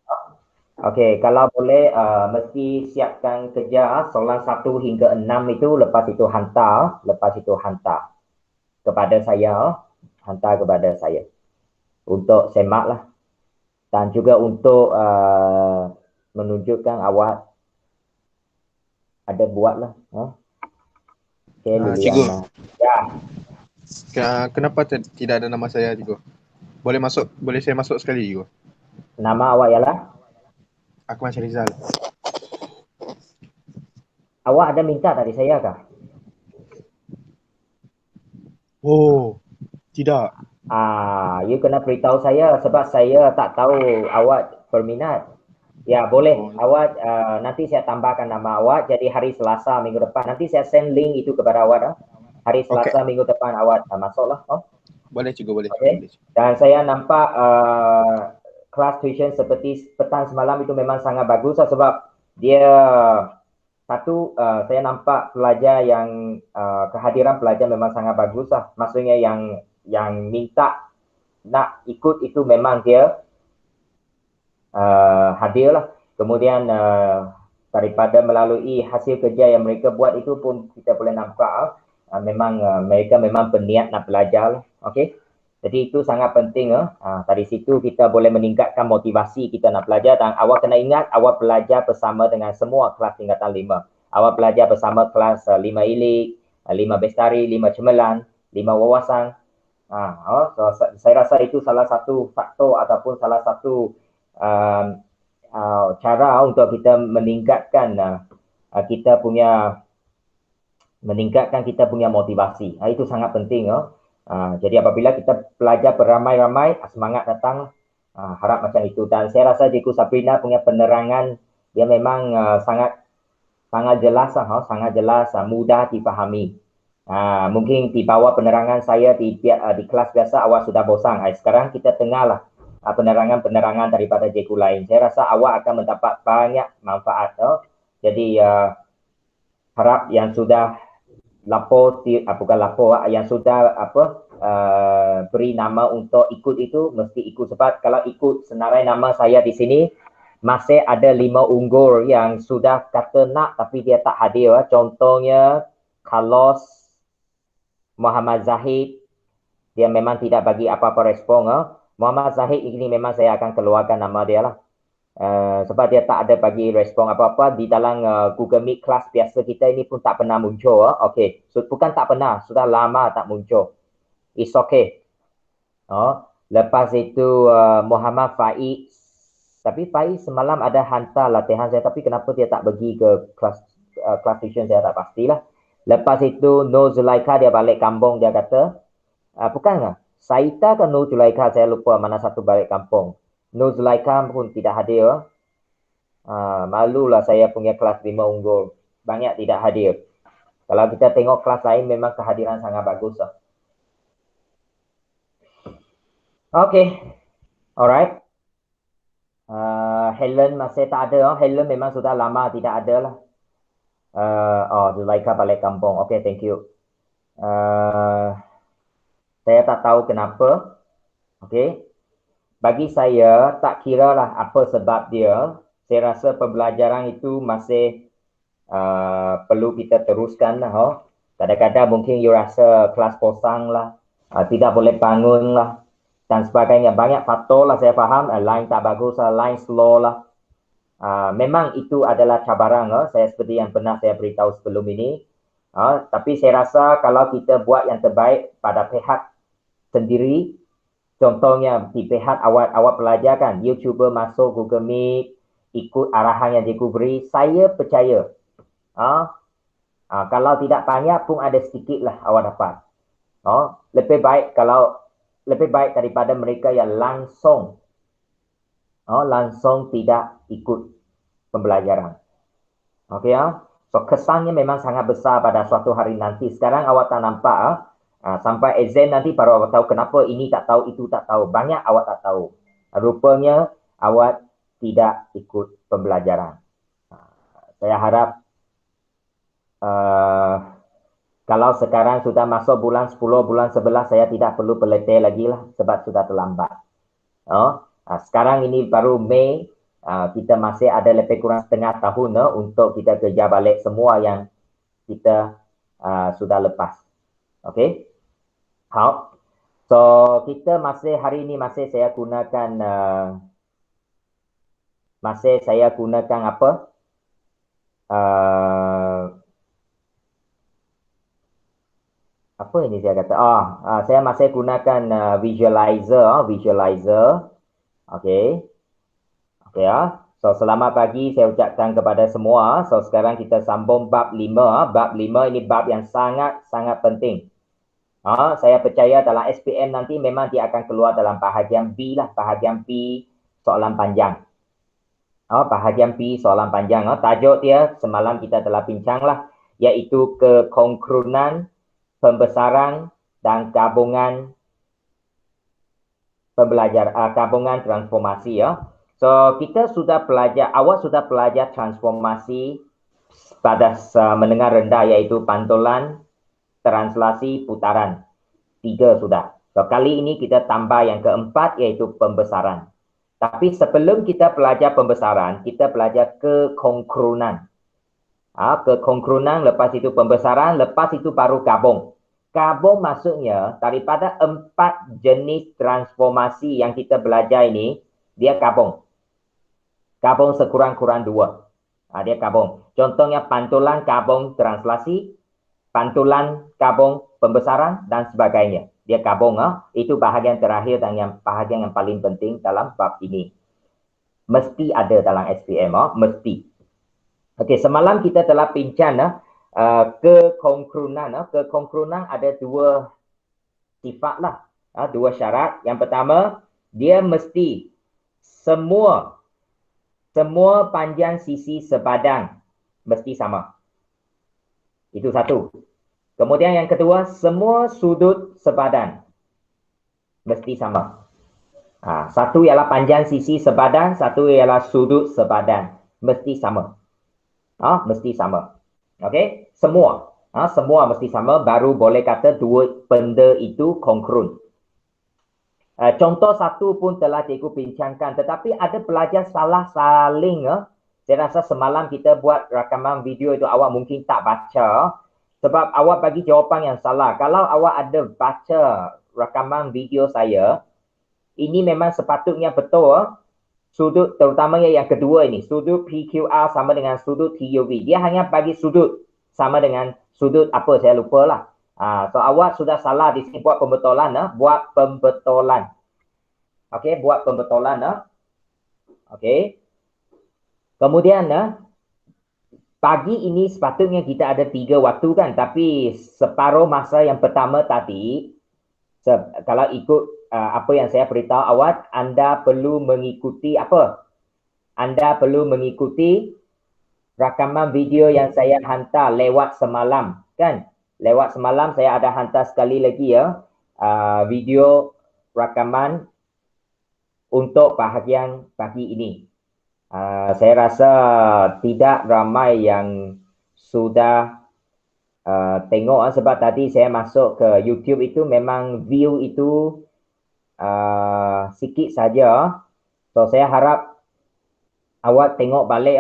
Okey, kalau boleh mesti siapkan kerja soalan 1 hingga 6 itu, lepas itu hantar kepada saya, untuk semak lah. Dan juga untuk menunjukkan awak ada buat lah. Okey, Liliana. Ya. Kenapa tidak ada nama saya, Cikgu? Boleh saya masuk sekali, Cikgu? Nama awak ialah? Akmal Syarizal. Awak ada minta dari saya kah? Oh, tidak. You kena beritahu saya sebab saya tak tahu awak berminat. Ya, boleh. Awak nanti saya tambahkan nama awak jadi hari Selasa minggu depan. Nanti saya send link itu kepada awak. Hari Selasa minggu depan awak masuklah. Boleh, Cikgu, boleh. Okay. Dan saya nampak kelas tuition seperti petang semalam itu memang sangat bagus sebab dia satu, saya nampak pelajar yang kehadiran pelajar memang sangat bagus lah. Maksudnya yang minta nak ikut itu memang dia hadir lah. Kemudian daripada melalui hasil kerja yang mereka buat itu pun kita boleh nampak memang mereka memang berniat nak belajar lah. Okey. Jadi itu sangat penting. Dari situ kita boleh meningkatkan motivasi kita nak belajar. Dan awak kena ingat, awak belajar bersama dengan semua kelas tingkatan 5. Awak belajar bersama kelas 5 Ilik, 5 Bestari, 5 Cemerlang, 5 Wawasan. So, saya rasa itu salah satu faktor ataupun salah satu cara untuk kita meningkatkan kita punya meningkatkan kita punya motivasi. Itu sangat penting. Jadi apabila kita belajar beramai-ramai, semangat datang. Harap macam itu. Dan saya rasa Cikgu Sabrina punya penerangan dia memang sangat jelas, sangat jelas, mudah dipahami. Mungkin di bawah penerangan saya di kelas biasa awak sudah bosan. Sekarang kita tengahlah penerangan daripada cikgu lain. Saya rasa awak akan mendapat banyak manfaat. Jadi harap yang sudah yang sudah beri nama untuk ikut itu mesti ikut, sebab kalau ikut senarai nama saya di sini masih ada 5 unggul yang sudah kata nak tapi dia tak hadir. Contohnya Carlos Muhammad Zahid, dia memang tidak bagi apa-apa respon. Muhammad Zahid ini memang saya akan keluarkan nama dia lah. Sebab dia tak ada bagi respon apa-apa di dalam Google Meet kelas biasa kita ini pun tak pernah muncul. Okay, so, bukan tak pernah, sudah lama tak muncul. It's okay. Lepas itu Muhammad Faiz. Tapi Faiz semalam ada hantar latihan saya, tapi kenapa dia tak pergi ke kelas tuition saya tak pastilah. Lepas itu Nur Zulaika dia balik kampung, dia kata bukan lah, Saita ke Nur Zulaika, saya lupa mana satu balik kampung. Nur Zulaika pun tidak hadir. Malulah saya punya kelas 5 unggul. Banyak tidak hadir. Kalau kita tengok kelas lain memang kehadiran sangat bagus. Okay. Alright. Helen masih tak ada. Helen memang sudah lama tidak ada lah. Zulaika balik kampung. Okay, thank you. Saya tak tahu kenapa. Okay. Bagi saya, tak kira lah apa sebab dia. Saya rasa pembelajaran itu masih perlu kita teruskan lah. Kadang-kadang mungkin you rasa kelas kosong lah. Tidak boleh bangun lah. Dan sebagainya. Banyak faktor lah saya faham. Line tak bagus lah. Line slow lah. Memang itu adalah cabaran. Saya seperti yang pernah saya beritahu sebelum ini. Tapi saya rasa kalau kita buat yang terbaik pada pihak sendiri, contohnya di pihak awak pelajar kan, you cuba masuk Google Meet, ikut arahan yang cikgu beri, saya percaya. Kalau tidak banyak pun ada sedikit lah awak dapat. Lebih baik daripada mereka yang langsung tidak ikut pembelajaran. Okay, so kesannya memang sangat besar pada suatu hari nanti. Sekarang awak tak nampak. Sampai exam nanti baru awak tahu kenapa ini tak tahu, itu tak tahu. Banyak awak tak tahu. Rupanya awak tidak ikut pembelajaran. Saya harap kalau sekarang sudah masuk bulan 10, bulan 11, saya tidak perlu peletih lagi lah sebab sudah terlambat. Sekarang ini baru Mei, kita masih ada lebih kurang setengah tahun untuk kita kerja balik semua yang kita sudah lepas. Okay? So kita hari ini masih saya gunakan apa? Apa ini saya kata? Saya masih gunakan visualizer. Okay. So selamat pagi saya ucapkan kepada semua. So sekarang kita sambung bab 5. Bab 5 ini bab yang sangat penting. Saya percaya dalam SPM nanti memang dia akan keluar dalam bahagian B lah. Bahagian B soalan panjang. Bahagian B soalan panjang. Tajuk dia semalam kita telah bincang lah. Iaitu kekonkrunan, pembesaran dan gabungan gabungan transformasi. So kita sudah belajar, awak sudah belajar transformasi pada menengah rendah iaitu pantulan, translasi, putaran. 3 sudah. So, kali ini kita tambah yang keempat iaitu pembesaran. Tapi sebelum kita belajar pembesaran, kita belajar kekonkrunan. Kekonkrunan, lepas itu pembesaran, lepas itu baru gabung. Gabung maksudnya daripada 4 jenis transformasi yang kita belajar ini, dia gabung. Gabung sekurang-kurang 2. Dia gabung. Contohnya pantulan gabung translasi, pantulan gabung pembesaran dan sebagainya. Dia gabung. Itu bahagian terakhir dan bahagian yang paling penting dalam bab ini. Mesti ada dalam SPM. Mesti. Okey, semalam kita telah bincang kekongrunan. Kekongrunan ada dua sifat lah, dua syarat. Yang pertama, dia mesti semua panjang sisi sepadan mesti sama. Itu satu. Kemudian yang kedua, semua sudut sepadan mesti sama. Satu ialah panjang sisi sepadan, satu ialah sudut sepadan. Mesti sama. Mesti sama. Okey, semua. Semua mesti sama, baru boleh kata dua benda itu kongrun. Contoh satu pun telah cikgu bincangkan, tetapi ada pelajar salah saling. Saya rasa semalam kita buat rakaman video itu awak mungkin tak baca, sebab awak bagi jawapan yang salah. Kalau awak ada baca rakaman video saya, ini memang sepatutnya betul. Sudut terutamanya yang kedua ini, sudut PQR sama dengan sudut TUV. Dia hanya bagi sudut sama dengan sudut apa saya lupa lah. So awak sudah salah di sini, buat pembetulan. Buat pembetulan. Okey, buat pembetulan. Okey. Kemudian pagi ini sepatutnya kita ada 3 waktu kan, tapi separuh masa yang pertama tadi, kalau ikut apa yang saya beritahu awak, anda perlu mengikuti apa? Anda perlu mengikuti rakaman video yang saya hantar lewat semalam kan? Lewat semalam saya ada hantar sekali lagi video rakaman untuk bahagian pagi ini. Saya rasa tidak ramai yang sudah tengok, sebab tadi saya masuk ke YouTube itu memang view itu sikit saja. So saya harap awak tengok balik.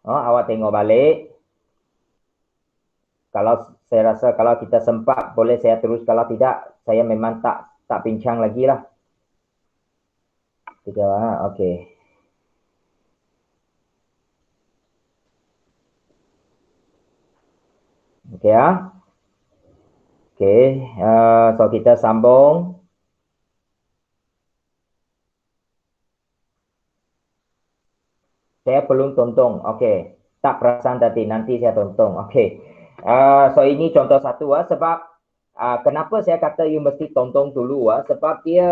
Awak tengok balik. Kalau saya rasa kalau kita sempat boleh saya terus, kalau tidak saya memang tak bincang lagi lah. Okey. Okey Okey, so kita sambung. Saya belum tonton. Okey. Tak perasan tadi, nanti saya tonton. Okey. So ini contoh satu sebab kenapa saya kata you mesti tonton dulu sebab dia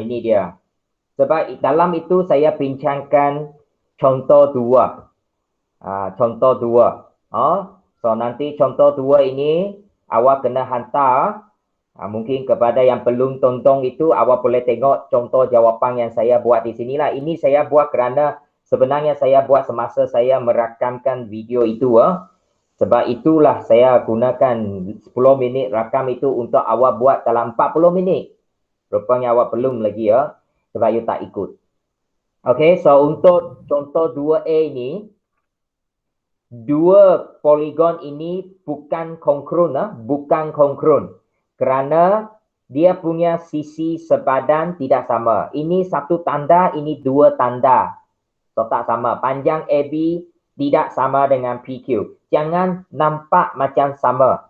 ini dia. Sebab dalam itu saya bincangkan contoh dua. Contoh dua. So nanti contoh dua ini awak kena hantar mungkin kepada yang belum tonton itu, awak boleh tengok contoh jawapan yang saya buat di sinilah. Ini saya buat kerana sebenarnya saya buat semasa saya merakamkan video itu. Sebab itulah saya gunakan 10 minit rakam itu untuk awak buat dalam 40 minit. Rupanya awak belum lagi sebab you tak ikut. Okey, so untuk contoh 2A ini, dua poligon ini bukan kongrun, bukan kongrun. Kerana dia punya sisi sepadan tidak sama. Ini satu tanda, ini dua tanda. So tak sama. Panjang AB tidak sama dengan PQ. Jangan nampak macam sama.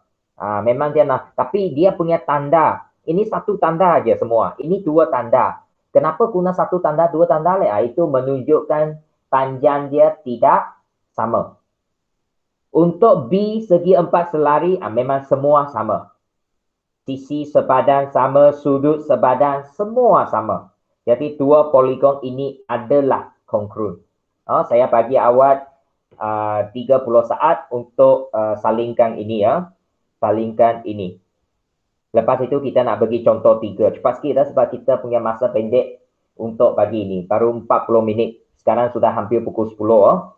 Memang dia tapi dia punya tanda. Ini satu tanda aja semua. Ini dua tanda. Kenapa guna satu tanda, dua tanda? Itu menunjukkan panjang dia tidak sama. Untuk B segi 4 selari, memang semua sama. Sisi sepadan sama, sudut sepadan, semua sama. Jadi dua poligon ini adalah kongrun. Saya bagi awak 30 saat untuk salingkan ini Salingkan ini. Lepas itu kita nak bagi contoh 3. Cepat sikit sebab kita punya masa pendek untuk bagi ini. Baru 40 minit. Sekarang sudah hampir pukul 10.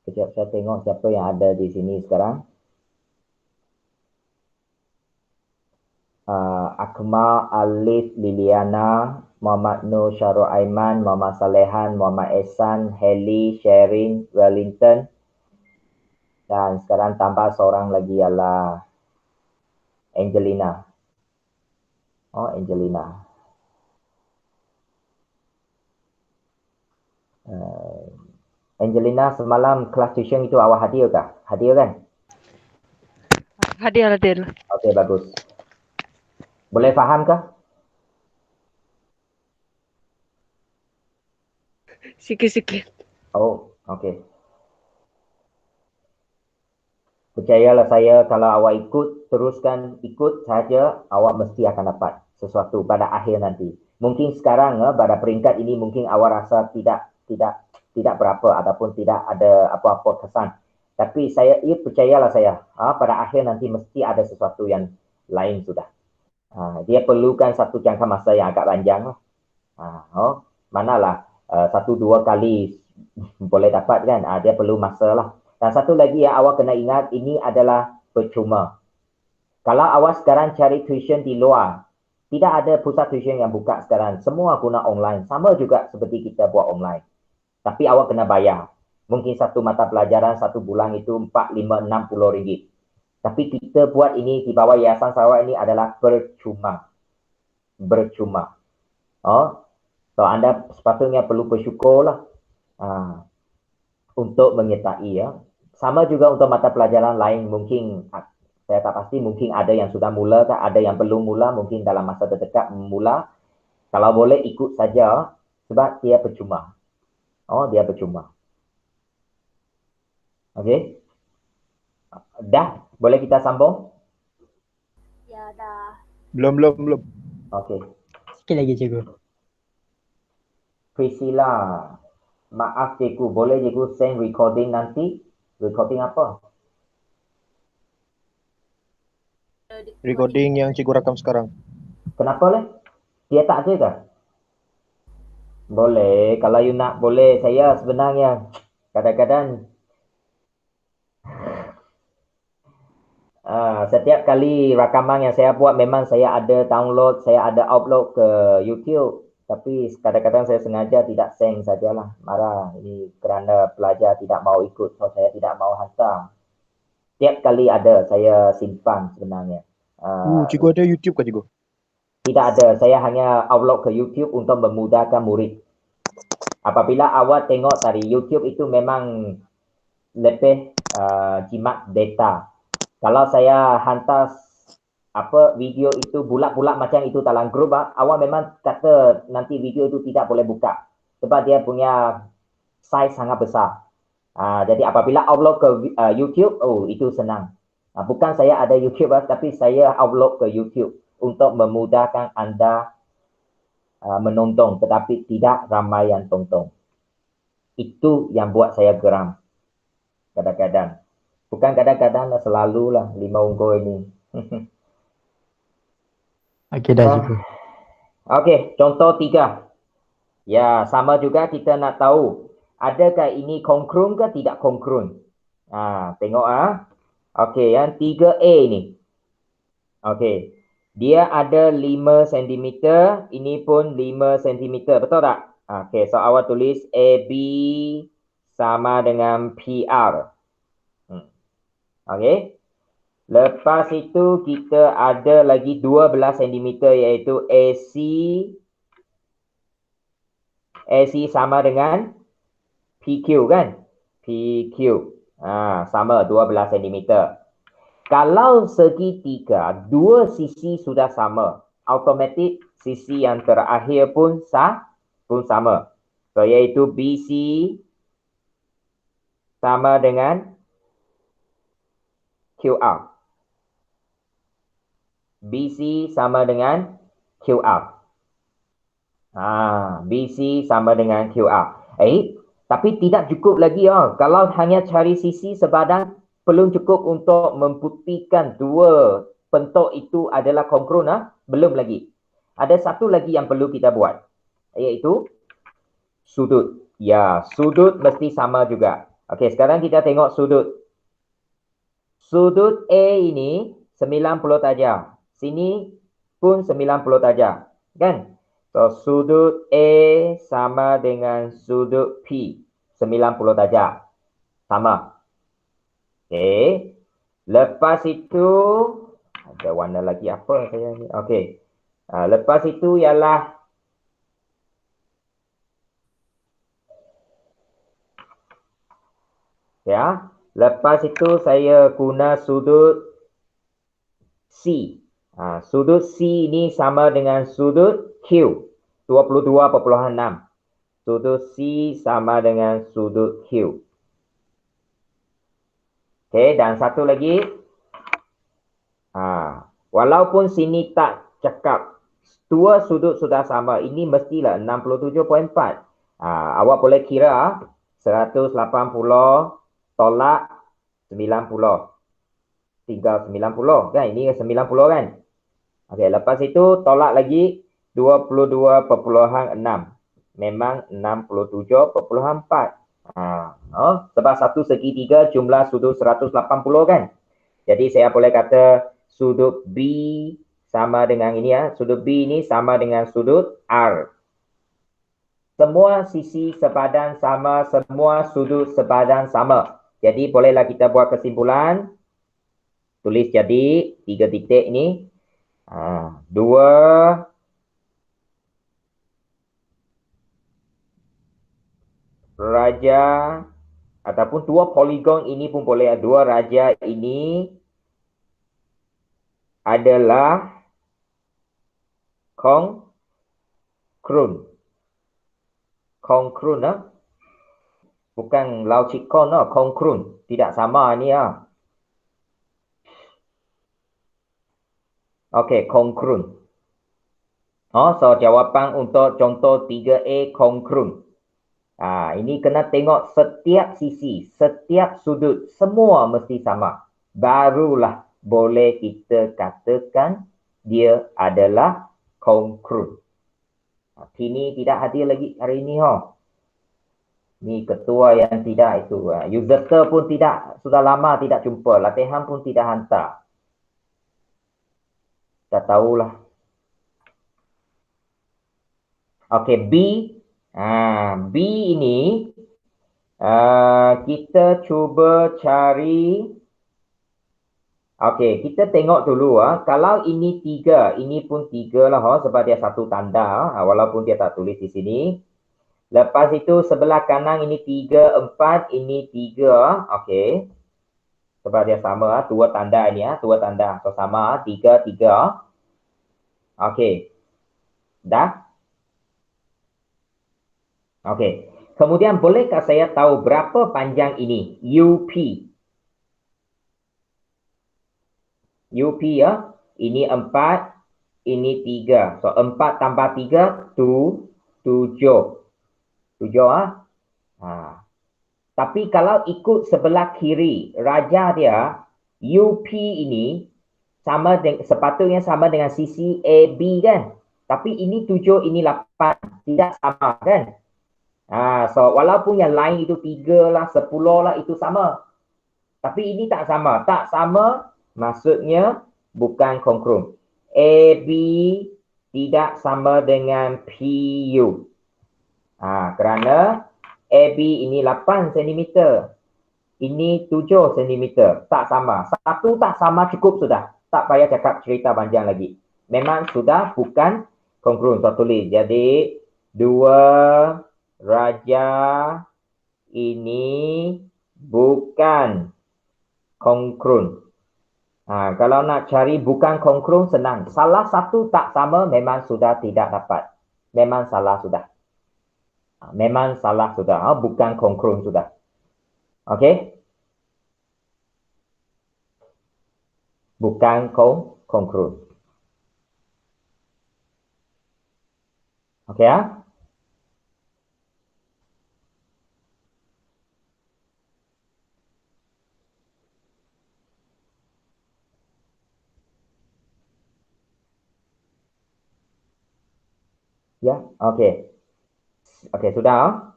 Sekejap saya tengok siapa yang ada di sini sekarang. Akmal, Alif, Liliana, Muhammad Nur, Syarul Aiman, Muhammad Salehan, Muhammad Ehsan, Heli, Sherin, Wellington. Dan sekarang tambah seorang lagi ialah Angelina. Oh, Angelina. Angelina, semalam kelas tuition itu awak hadir kah? Hadir kan? Hadir. Okey, bagus. Boleh faham kah? Sikit-sikit. Oh, okey. Percayalah saya, kalau awak teruskan ikut saja, awak mesti akan dapat sesuatu pada akhir nanti. Mungkin sekarang pada peringkat ini mungkin awak rasa tidak berapa ataupun tidak ada apa-apa kesan. Tapi percayalah saya, pada akhir nanti mesti ada sesuatu yang lain sudah. Dia perlukan satu jangka masa yang agak panjang. Manalah 1-2 kali boleh dapat kan? Dia perlu masa lah. Dan satu lagi yang awak kena ingat, ini adalah percuma. Kalau awak sekarang cari tuition di luar, tidak ada pusat tuition yang buka sekarang. Semua guna online. Sama juga seperti kita buat online. Tapi awak kena bayar. Mungkin satu mata pelajaran, 1 bulan itu 4, 5, 60 ringgit. Tapi kita buat ini di bawah Yayasan Sarawak ini adalah percuma. Bercuma. So anda sepatutnya perlu bersyukur lah. Untuk menyertai ya. Sama juga untuk mata pelajaran lain, mungkin saya tak pasti, mungkin ada yang sudah mula, ada yang belum mula, mungkin dalam masa terdekat mula. Kalau boleh ikut saja, sebab dia percuma. Dia percuma. Okey? Dah? Boleh kita sambung? Ya, dah. Belum. Okey. Sikit lagi cikgu. Priscilla, maaf cikgu, boleh cikgu send recording nanti? Recording apa? Recording yang cikgu rakam sekarang. Kenapa leh? Dia tak ada kah? Boleh, kalau you nak boleh. Saya sebenarnya kadang-kadang setiap kali rakaman yang saya buat memang saya ada download, saya ada upload ke YouTube. Tapi kadang-kadang saya sengaja tidak send sajalah. Marah ini kerana pelajar tidak mau ikut, so saya tidak mau hantar. Setiap kali ada, saya simpan sebenarnya. Cikgu ada YouTube kah cikgu? Tidak ada, saya hanya upload ke YouTube untuk memudahkan murid. Apabila awak tengok dari YouTube itu memang lebih jimat data. Kalau saya hantar video itu bulat-bulat macam itu dalam grup, awak memang kata nanti video itu tidak boleh buka. Sebab dia punya size sangat besar. Jadi apabila upload ke YouTube, itu senang. Bukan saya ada YouTube, tapi saya upload ke YouTube untuk memudahkan anda menonton, tetapi tidak ramai yang tonton. Itu yang buat saya geram. Kadang-kadang. Bukan kadang-kadang, selalulah 5 unggur ini. Okey dah cikgu. Okey, contoh 3. Ya, sama juga kita nak tahu, adakah ini konkrun ke tidak konkrun? Tengok Okey, yang 3A ni. Okey. Dia ada 5 cm, ini pun 5 cm, betul tak? Okey, so awak tulis AB sama dengan PR. Okey. Lepas itu kita ada lagi 12 cm iaitu AC sama dengan PQ kan? PQ. Sama 12 cm. Kalau segitiga, 2 sisi sudah sama, automatik sisi yang terakhir pun sama. So, iaitu BC sama dengan QR. BC sama dengan QR. BC sama dengan QR. Tapi tidak cukup lagi. Kalau hanya cari sisi sebadan, belum cukup untuk membuktikan 2 bentuk itu adalah konkrun. Belum lagi. Ada satu lagi yang perlu kita buat. Iaitu sudut. Ya, sudut mesti sama juga. Okey, sekarang kita tengok sudut. Sudut A ini 90 darjah. Sini pun 90 darjah. Kan? So, sudut A sama dengan sudut P. 90 darjah. Sama. Okey. Lepas itu, Ada warna lagi apa saya ni? Okey. Lepas itu ialah ya. Lepas itu saya guna sudut C. Sudut C ini sama dengan sudut Q. 22.6. Sudut C sama dengan sudut Q. Okey, dan satu lagi. Walaupun sini tak cakap dua sudut sudah sama, ini mestilah 67.4. Awak boleh kira 180 tolak 90. Tinggal 90 kan? Ini 90 kan? Okey, lepas itu tolak lagi 22.6. Memang 67.4. Sebab satu segitiga jumlah sudut 180 kan? Jadi saya boleh kata sudut B sama dengan ini ya. Sudut B ini sama dengan sudut R. Semua sisi sepadan sama, semua sudut sepadan sama. Jadi bolehlah kita buat kesimpulan. Tulis jadi 3 titik ini. 2 raja ataupun 2 poligon ini pun boleh. 2 raja ini adalah kongkrun. Kongkrun bukan lauchikon kongkrun. Tidak sama ni Okey, kongkrun. So jawapan untuk contoh 3A kongkrun. Ini kena tengok setiap sisi, setiap sudut, semua mesti sama. Barulah boleh kita katakan dia adalah kongkrun. Kini tidak hadir lagi hari ini Ni ketua yang tidak itu. User pun tidak, sudah lama tidak jumpa. Latihan pun tidak hantar. Tak tahulah. Okey, B. B ini kita cuba cari. Okey, kita tengok dulu kalau ini 3, ini pun 3 lah sebab dia satu tanda walaupun dia tak tulis di sini. Lepas itu sebelah kanan ini 3, 4, ini 3. Okey. Sebab dia sama 2 tanda ini 2 tanda. So sama 3, 3. Okey. Dah? Okey. Kemudian bolehkah saya tahu berapa panjang ini? UP. UP Ini 4, ini 3. So 4 tambah 3, 7. 7 Tapi kalau ikut sebelah kiri, raja dia, UP ini sepatutnya sama dengan sisi AB kan? Tapi ini 7, ini 8. Tidak sama kan? So walaupun yang lain itu 3 lah, 10 lah, itu sama. Tapi ini tak sama. Tak sama maksudnya bukan kongkrun. AB tidak sama dengan PU. Kerana AB ini 8 cm. Ini 7 cm. Tak sama. Satu tak sama cukup sudah. Tak payah cakap cerita panjang lagi. Memang sudah bukan kongkrun. So tulis. Jadi 2 raja ini bukan kongkrun. Kalau nak cari bukan kongkrun senang. Salah satu tak sama memang sudah tidak dapat. Memang salah sudah. Memang salah sudah. Bukan kongkrun sudah. Okey? Bukan kongkrun. Okey Ya, okey. Okey, sudah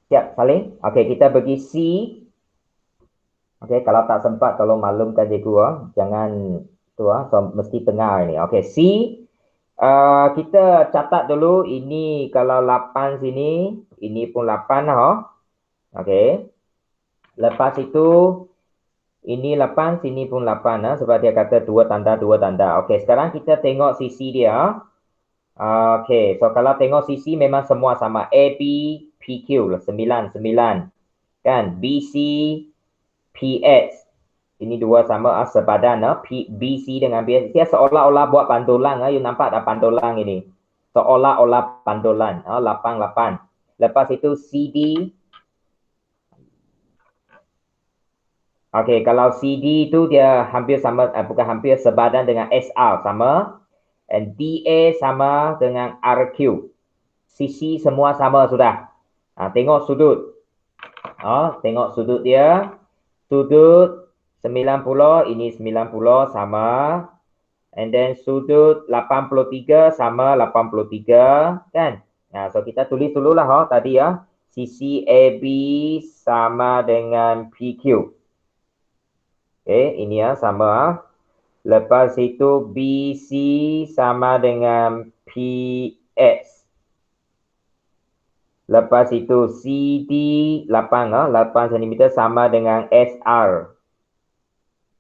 Siap, salin. Okey, kita pergi C. Okey, kalau tak sempat tolong maklumkan cikgu Jangan so, mesti tengah ini. Okey, C. Kita catat dulu ini kalau 8 sini, ini pun 8 Okey. Lepas itu Ini 8, sini pun 8. Sebab dia kata dua tanda, dua tanda. Okey, sekarang kita tengok sisi dia. Okey, so kalau tengok sisi memang semua sama. AB, PQ lah, 9, 9. Kan? BC, PX. Ini dua sama sepadan. BC dengan BX. Dia seolah-olah buat pantulang. You nampak tak pantulang ini? Seolah-olah pantulan. 8, 8. Lepas itu CD. Okey, kalau CD itu dia hampir sama, bukan hampir, sebadan dengan SR sama. And DA sama dengan RQ. Sisi semua sama sudah. Tengok sudut. Tengok sudut dia. Sudut 90, ini 90 sama. And then sudut 83 sama 83. Kan? So kita tulis dulu lah tadi ya. Sisi AB sama dengan PQ. Okay, ini sama. Lepas itu BC sama dengan PX. Lepas itu CD 8 cm sama dengan SR.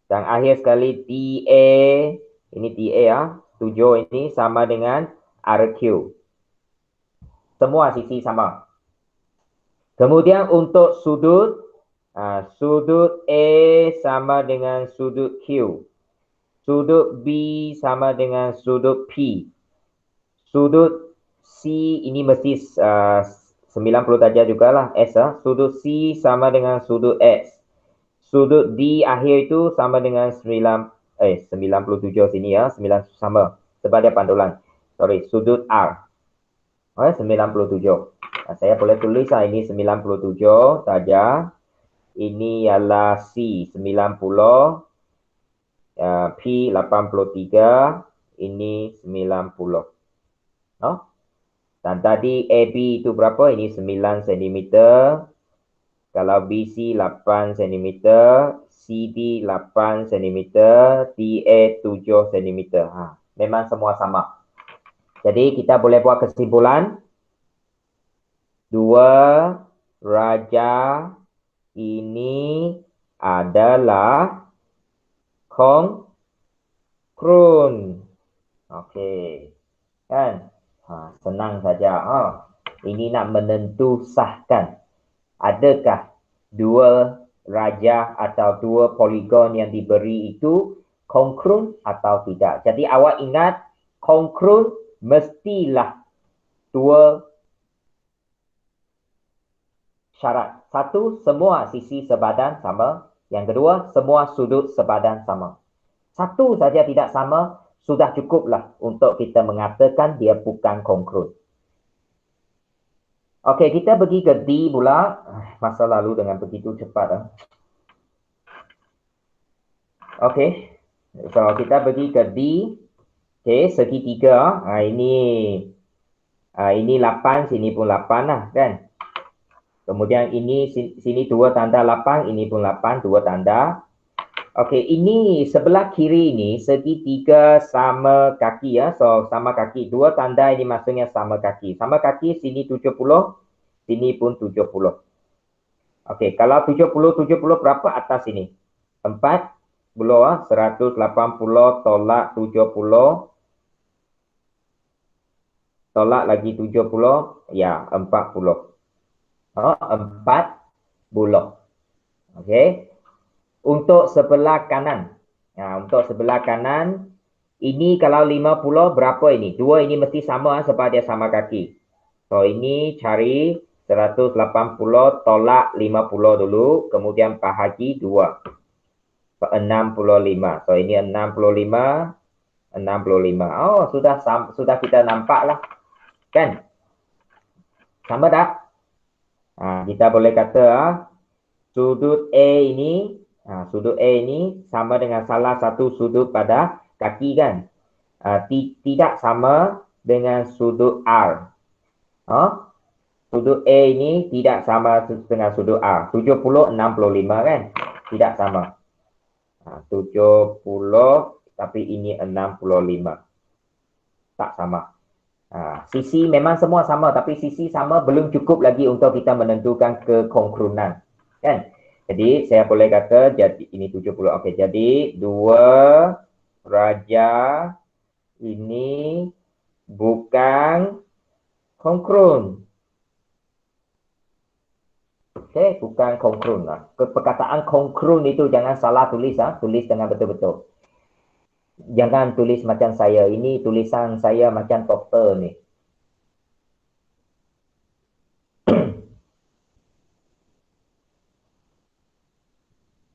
Dan akhir sekali DA, ini DA 7 ini sama dengan RQ. Semua sisi sama. Kemudian untuk sudut, sudut A sama dengan sudut Q. Sudut B sama dengan sudut P. Sudut C ini mesti 90 darjah jugalah S. Sudut C sama dengan sudut X. Sudut D akhir itu sama dengan 97 sini 9 sama. Sebab dia pantulan. Sorry, sudut R. 97. Saya boleh tulis ini 97 saja. Ini ialah C 90. P 83, ini 90. Dan tadi AB itu berapa? Ini 9 cm. Kalau BC 8 cm, CD 8 cm, DA 7 cm. Memang semua sama. Jadi kita boleh buat kesimpulan. Dua raja ini adalah konkrun. Okey. Kan? Senang saja. Ini nak menentusahkan. Adakah dua raja atau dua poligon yang diberi itu konkrun atau tidak. Jadi awak ingat, konkrun mestilah dua syarat. Satu, semua sisi sebadan sama. Yang kedua, semua sudut sebadan sama. Satu saja tidak sama, sudah cukuplah untuk kita mengatakan dia bukan konkrun. Okey, kita pergi ke D pula. Masa lalu dengan begitu cepat. Okey, so kita pergi ke D. Okey, segitiga. Ini 8, sini pun 8 lah kan. Kemudian ini sini 2 tanda 8, ini pun 8, 2 tanda. Okey, ini sebelah kiri ini segitiga sama kaki So sama kaki, 2 tanda ini maksudnya sama kaki. Sama kaki sini 70, sini pun 70. Okey, kalau 70 berapa atas ini? 4 180 tolak 70. Tolak lagi 70, ya 40. 40. Okey. Untuk sebelah kanan. Untuk sebelah kanan, ini kalau 50 berapa ini? 2 ini mesti sama sebab dia sama kaki. So ini cari 180 tolak 50 dulu, kemudian bahagi 2. 65. So ini 65, 65. Sudah kita nampak lah. Kan? Sama tak? Kita boleh kata sudut A ini sama dengan salah satu sudut pada kaki kan. Tidak sama dengan sudut R. Sudut A ini tidak sama dengan sudut R. 70, 65 kan. Tidak sama. 70 tapi ini 65. Tak sama. Sisi memang semua sama, tapi sisi sama belum cukup lagi untuk kita menentukan kekonkrunan. Kan? Jadi saya boleh kata jadi ini 70. Okey, jadi 2 raja ini bukan kongkrun. Okey, bukan kongkrun lah. Perkataan kongkrun itu jangan salah tulis tulis dengan betul-betul. Jangan tulis macam saya. Ini tulisan saya macam doktor ni.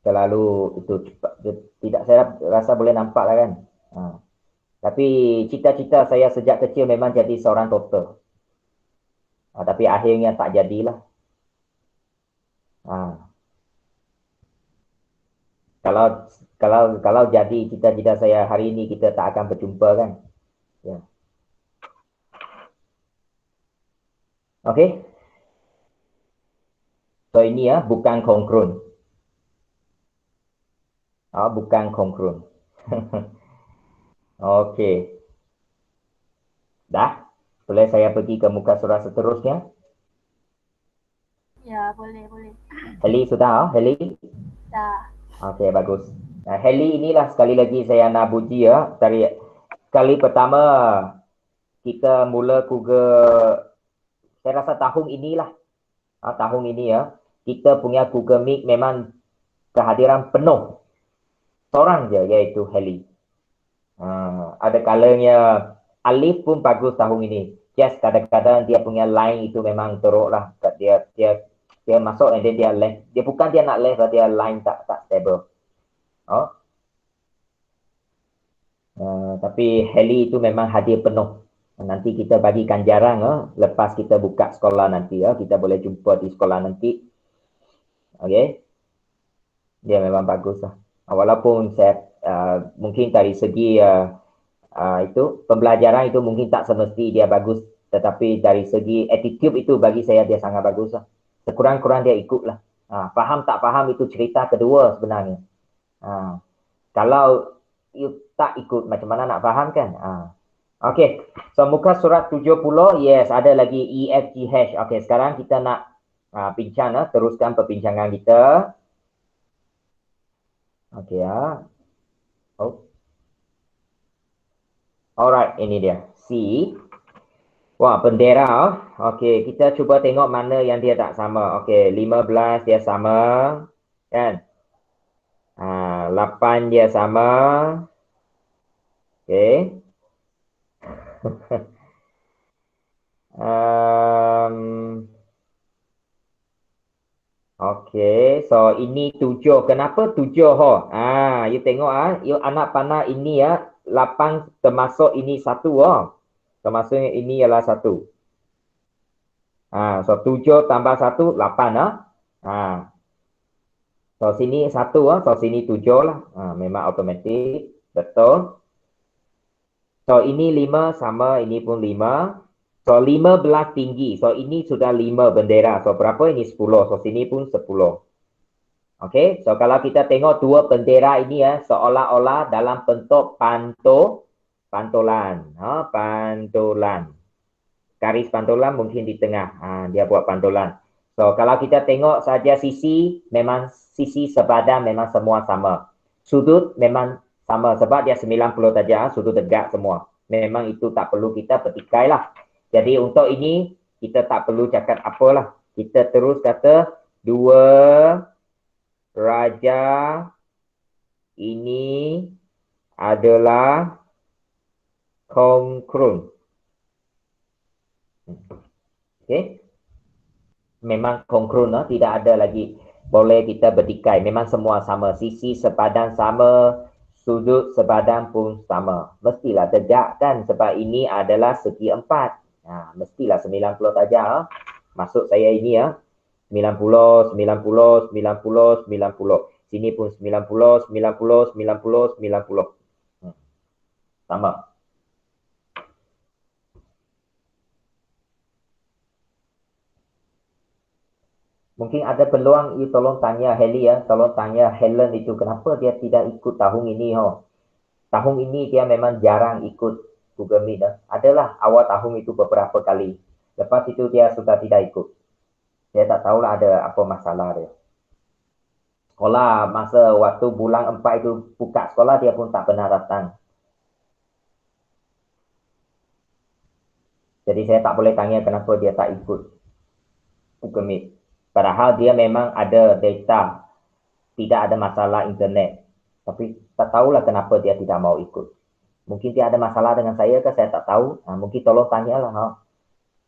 Terlalu itu tidak, saya rasa boleh nampak lah kan. Tapi cita-cita saya sejak kecil memang jadi seorang doktor. Tapi akhirnya tak jadilah. Kalau jadi cita-cita saya hari ini, kita tak akan berjumpa kan. Ya. Okey. So ini bukan kongkrun. Bukan kongkrun. Okey. Dah? Boleh saya pergi ke muka surat seterusnya? Ya, boleh. Heli sudah? Heli? Dah. Okey, bagus. Heli inilah sekali lagi saya nak puji dari kali pertama kita mula Google, saya rasa tahun inilah. Tahun ini kita punya Google Meet memang kehadiran penuh. Seorang je, iaitu Heli. Ada kalanya Alif pun bagus tahun ini. Just kadang-kadang dia punya line itu memang teruk lah. Dia masuk and then dia left. Dia bukan dia nak left, dia line tak stable. Tapi Heli itu memang hadir penuh. Nanti kita bagikan jarang lepas kita buka sekolah nanti kita boleh jumpa di sekolah nanti. Okey. Dia memang bagus lah. Walaupun saya mungkin dari segi itu pembelajaran itu mungkin tak semesti dia bagus, tetapi dari segi attitude itu bagi saya dia sangat bagus lah. Sekurang-kurang dia ikut lah. Faham tak faham itu cerita kedua sebenarnya. Kalau you tak ikut, macam mana nak faham kan? Okey, so muka surat 70, yes, ada lagi E, F, G, H. Okey, sekarang kita nak bincang, teruskan perbincangan kita. Okey Alright, ini dia. C. Wah, bendera. Okey, kita cuba tengok mana yang dia tak sama. Okey, 15 dia sama. Kan? 8 dia sama. Okey. Okey, so ini 7. Kenapa 7 you tengok you anak panah ini 8 termasuk ini 1 termasuk ini ialah 1. So 7 tambah 1 8 so sini 1 so sini 7 lah. Memang automatik, betul. So ini 5 sama, ini pun 5. So 15 tinggi. So ini sudah 5 bendera. So berapa? Ini 10. So sini pun 10. Okey. So kalau kita tengok dua bendera ini seolah-olah dalam bentuk pantulan. Pantulan. Garis pantulan mungkin di tengah. Dia buat pantulan. So kalau kita tengok saja sisi, memang sisi sepadan memang semua sama. Sudut memang sama sebab dia 90 saja, sudut tegak semua. Memang itu tak perlu kita petikai lah. Jadi untuk ini kita tak perlu cakap apalah. Kita terus kata 2 raja ini adalah kongkrun. Okey. Memang kongkrun tidak ada lagi boleh kita bertikai. Memang semua sama, sisi sepadan sama, sudut sepadan pun sama. Mestilah tegak kan sebab ini adalah segi 4. Mestilah 90 saja. Masuk saya ini 90, 90, 90, 90. Sini pun 90, 90, 90, 90. Sama. Mungkin ada peluang you tolong tanya Heli tolong tanya Helen itu kenapa dia tidak ikut tahun ini Tahun ini dia memang jarang ikut Google Meet Adalah awal tahun itu beberapa kali. Lepas itu dia sudah tidak ikut. Dia tak tahulah ada apa masalah dia. sekolah masa waktu bulan 4 itu buka sekolah, dia pun tak pernah datang. Jadi saya tak boleh tanya kenapa dia tak ikut Google Meet. Padahal dia memang ada data, tidak ada masalah internet. Tapi tak tahulah kenapa dia tidak mau ikut. Mungkin dia ada masalah dengan saya ke, saya tak tahu. Mungkin tolong tanyalah.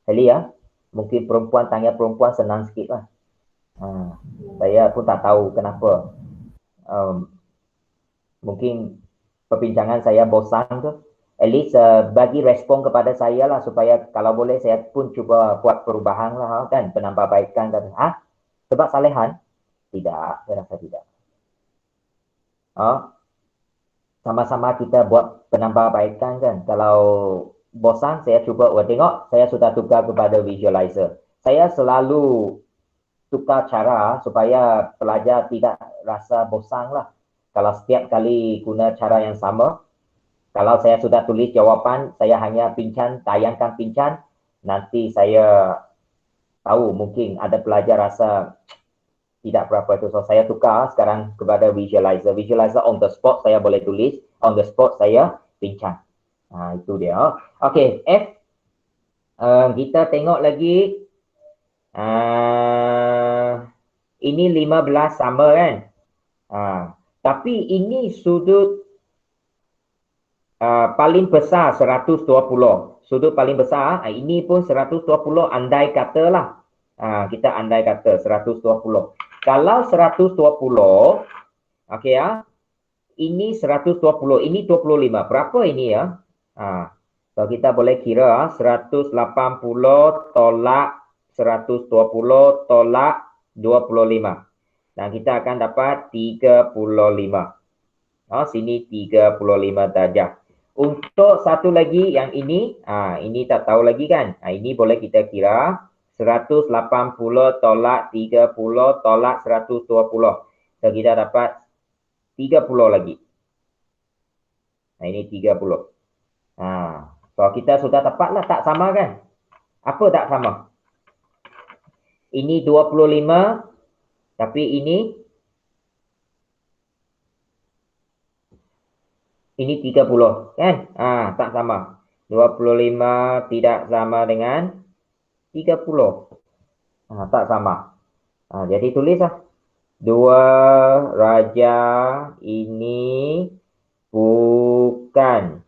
Heli ya, mungkin perempuan tanya perempuan senang sikit lah. Saya pun tak tahu kenapa. Mungkin perbincangan saya bosan ke. At least bagi respon kepada saya lah, supaya kalau boleh saya pun cuba buat perubahan lah kan, penambahbaikan. Sebab salehan? Tidak, saya rasa tidak. Sama-sama kita buat penambahbaikan kan. Kalau bosan, saya cuba tengok, saya sudah tukar kepada visualizer. Saya selalu tukar cara supaya pelajar tidak rasa bosan lah. Kalau setiap kali guna cara yang sama, kalau saya sudah tulis jawapan, saya hanya pincang, tayangkan pincang, nanti saya tahu mungkin ada pelajar rasa tidak berapa itu. So, saya tukar sekarang kepada visualizer. Visualizer on the spot saya boleh tulis, on the spot saya pincang. Itu dia. Okey, F. Kita tengok lagi. Ini 15 sama kan? Tapi ini sudut paling besar 120. Sudut paling besar, ini pun 120 andai kata lah. Kita andai kata 120. Kalau 120, okey ya. Ini 120, ini 25. Berapa ini ya? So kita boleh kira 180 tolak 120 tolak 25. Dan kita akan dapat 35. Sini 35 darjah. Untuk satu lagi yang ini tak tahu lagi kan. Ini boleh kita kira 180 tolak 30 tolak 120. So kita dapat 30 lagi. Ini 30. So kita sudah dapatlah, tak sama kan? Apa tak sama? Ini 25, tapi ini 30 kan? Tak sama. 25 tidak sama dengan 30. Tak sama. Jadi tulislah. 2 raja ini bukan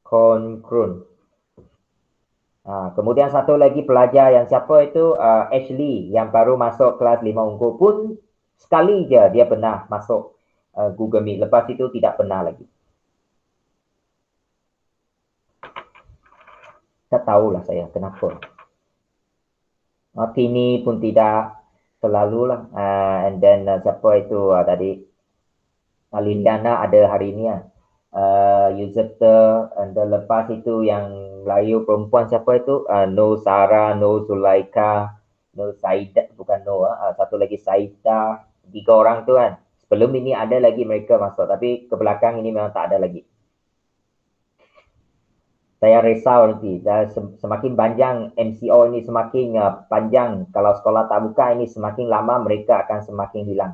kongrun. Kemudian satu lagi pelajar yang siapa itu, Ashley, yang baru masuk kelas 5 unggul pun sekali je dia pernah masuk Google Meet. Lepas itu tidak pernah lagi. Tak tahulah saya kenapa. Tini pun tidak selalulah. And then siapa itu tadi? Liliana ada hari ini Yusufta. And then lepas itu yang Melayu perempuan siapa itu? No Sarah, No Zulaika, No Saida, bukan No, satu lagi Saida. 3 orang tu kan. Sebelum ini ada lagi mereka masuk, tapi ke belakang ini memang tak ada lagi. Saya risau nanti. Semakin panjang MCO ini, semakin panjang. Kalau sekolah tak buka ini, semakin lama mereka akan semakin hilang.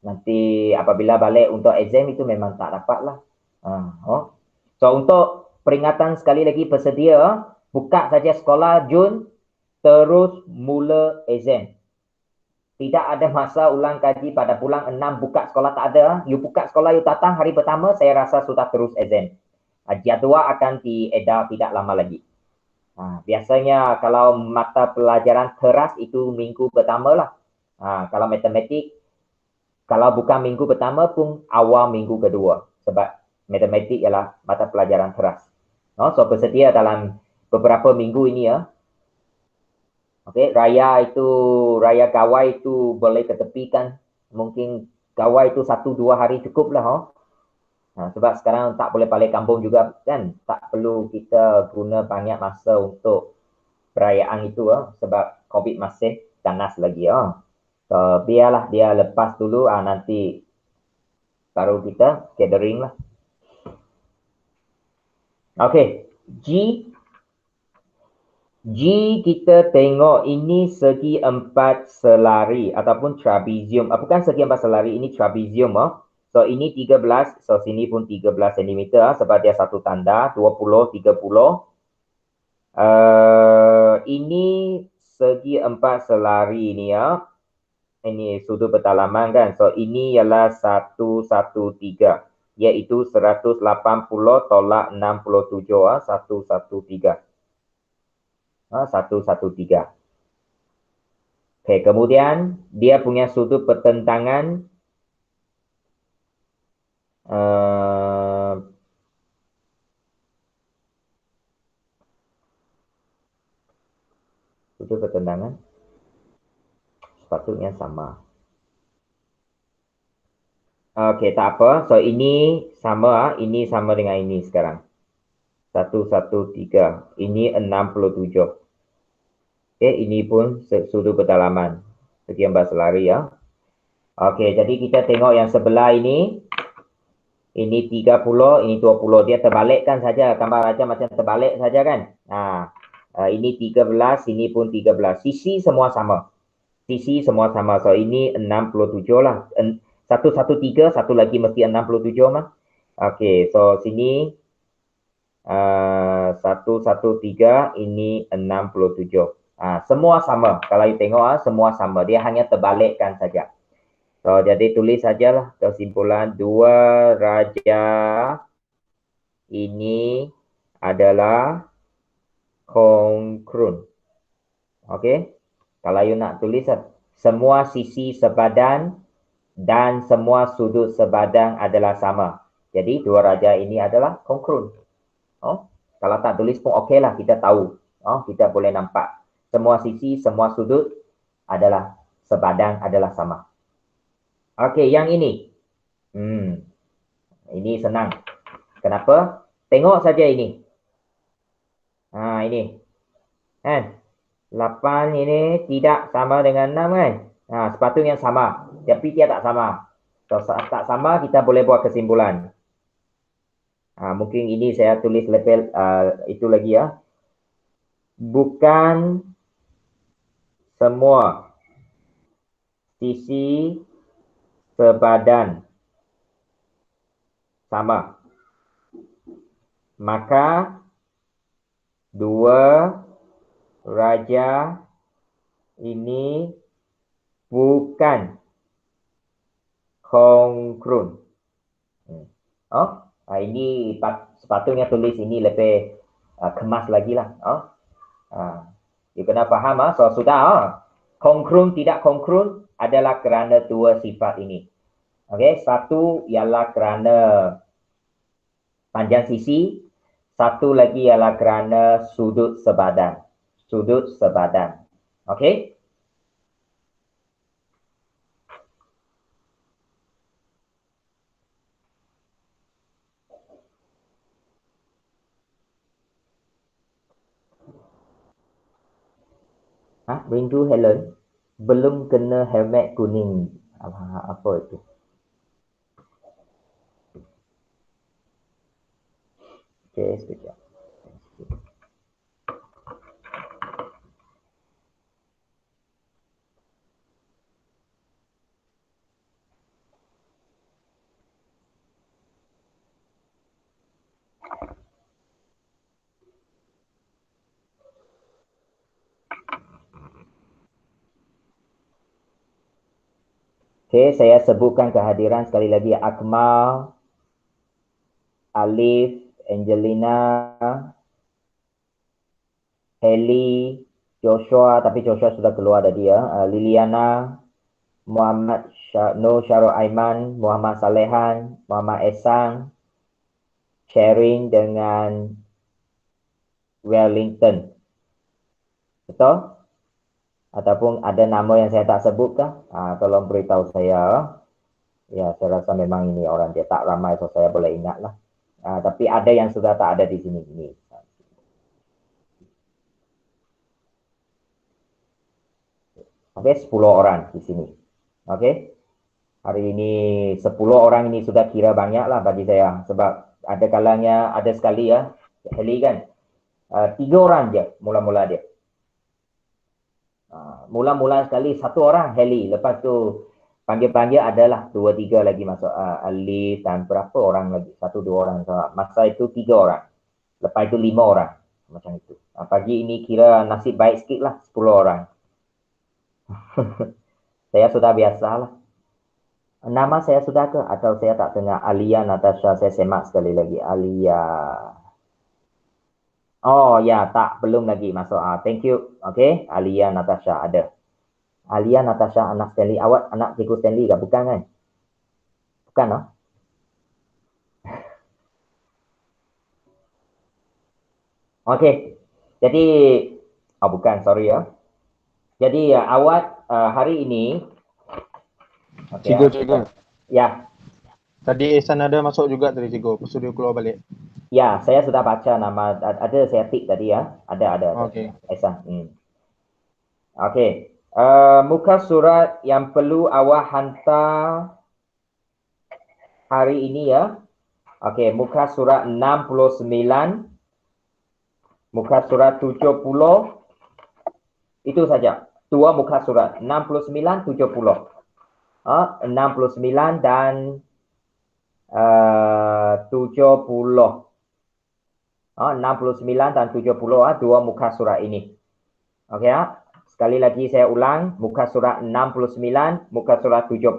Nanti apabila balik untuk exam itu memang tak dapat lah. So untuk peringatan sekali lagi bersedia, buka saja sekolah Jun, terus mula exam. Tidak ada masa ulang kaji pada bulan 6 buka sekolah, tak ada. You buka sekolah, you datang hari pertama, saya rasa sudah terus exam. Jadual akan diedar tidak lama lagi. Biasanya kalau mata pelajaran keras itu minggu pertama lah. Kalau matematik, kalau bukan minggu pertama pun awal minggu kedua. Sebab matematik ialah mata pelajaran keras. So bersedia dalam beberapa minggu ini ya. Okey, raya gawai itu boleh ketepikan. Mungkin gawai itu 1-2 hari cukup lah. Sebab sekarang tak boleh balik kampung juga kan. Tak perlu kita guna banyak masa untuk perayaan itu sebab COVID masih ganas lagi So biarlah dia lepas dulu, nanti baru kita gathering lah. Okey, G. G kita tengok ini segi empat selari ataupun trapezium. Bukan segi empat selari, ini trapezium. So ini 13, so sini pun 13 cm sebab dia satu tanda, 20, 30. Ini segi empat selari ni ya. Ini sudut pendalaman kan. So ini ialah 113. Iaitu 180 tolak 67. 113. 113. Okey, kemudian dia punya sudut pertentangan sudut pertentangan sepatutnya sama. Okey, tak apa. So ini sama, ini sama dengan ini sekarang. 113. Ini 67. Okey, ini pun sudut pendalaman. Sekian bahasa lari ya. Okey, jadi kita tengok yang sebelah ini. Ini 30, ini 20. Dia terbalikkan saja. Gambar aja macam terbalik saja kan. Ini 13, ini pun 13. Sisi semua sama. Sisi semua sama. So ini 67 lah. 113, satu lagi mesti 67 mah. Okey, so sini 113, ini 67. Semua sama. Kalau you tengok semua sama. Dia hanya terbalikkan saja. So, jadi tulis sajalah kesimpulan 2 raja ini adalah kongkrun. Okey. Kalau you nak tulis semua sisi sepadan dan semua sudut sepadan adalah sama. Jadi 2 raja ini adalah kongkrun. Kalau tak tulis pun okey lah, kita tahu. Kita boleh nampak. Semua sisi, semua sudut adalah sepadan, adalah sama. Okey, yang ini. Ini senang. Kenapa? Tengok saja ini. Ini. Kan? 8 ini tidak sama dengan 6 kan? Sepatutnya sama. Tapi dia tak sama. Kalau tak sama, kita boleh buat kesimpulan. Mungkin ini saya tulis level itu lagi ya. Bukan semua sisi sepadan sama. Maka 2 raja ini bukan kongkrun. Ini sepatutnya tulis ini lebih kemas lagi lah. You kena faham. So sudah. Kongkrun tidak kongkrun adalah kerana 2 sifat ini. Okey, satu ialah kerana panjang sisi, satu lagi ialah kerana sudut sepadan. Sudut sepadan. Okey? Rindu Helen belum kena helmet kuning. Apa itu? Okey, sekejap. Okey, saya sebutkan kehadiran sekali lagi. Akmal, Alif, Angelina, Heli, Joshua, tapi Joshua sudah keluar tadi ya. Liliana, Muhammad Nur Syarul Aiman, Muhammad Salehan, Muhammad Esang, Sharing dengan Wellington. Betul? Ataupun ada nama yang saya tak sebutkah? Tolong beritahu saya. Ya, saya rasa memang ini orang dia tak ramai, so saya boleh ingat lah. Tapi ada yang sudah tak ada di sini. Ini. Okey, 10 orang di sini. Okey. Hari ini 10 orang ini sudah kira banyak lah bagi saya. Sebab ada kalanya, ada sekali ya. Heli kan. 3 orang je mula-mula dia. Mula-mula sekali satu orang Heli, lepas tu panggil-panggil adalah 2-3 lagi masuk, Alif dan berapa orang lagi, 1-2 orang. Masa itu 3 orang, lepas itu 5 orang, macam itu. Pagi ini kira nasib baik sikit lah, 10 orang. Saya sudah biasa lah. Nama saya sudah ke? Atau saya tak dengar? Alia Natasha, saya semak sekali lagi. Alia. Oh ya, tak, belum lagi masuk. Thank you. Okay, Alia Natasha ada. Alia Natasha anak Stanley. Awak anak Cikgu Stanley ke? Bukan kan? Bukan, no? Okay. Jadi, bukan, sorry ya. Jadi awak hari ini. Okay, Cikgu. Ya. Tadi Ehsan ada masuk juga tadi Cikgu, lepas tu dia keluar balik. Ya, saya sudah baca nama, ada saya tik tadi ya. Ada. Okey. Ehsan. Okey. Muka surat yang perlu awak hantar hari ini ya. Okey, muka surat 69, muka surat 70, itu saja. 2 muka surat, 69, 70. 69 dan 70. 69 dan 70, 2 muka surat ini. Okey ya. Sekali lagi saya ulang, muka surat 69, muka surat 70.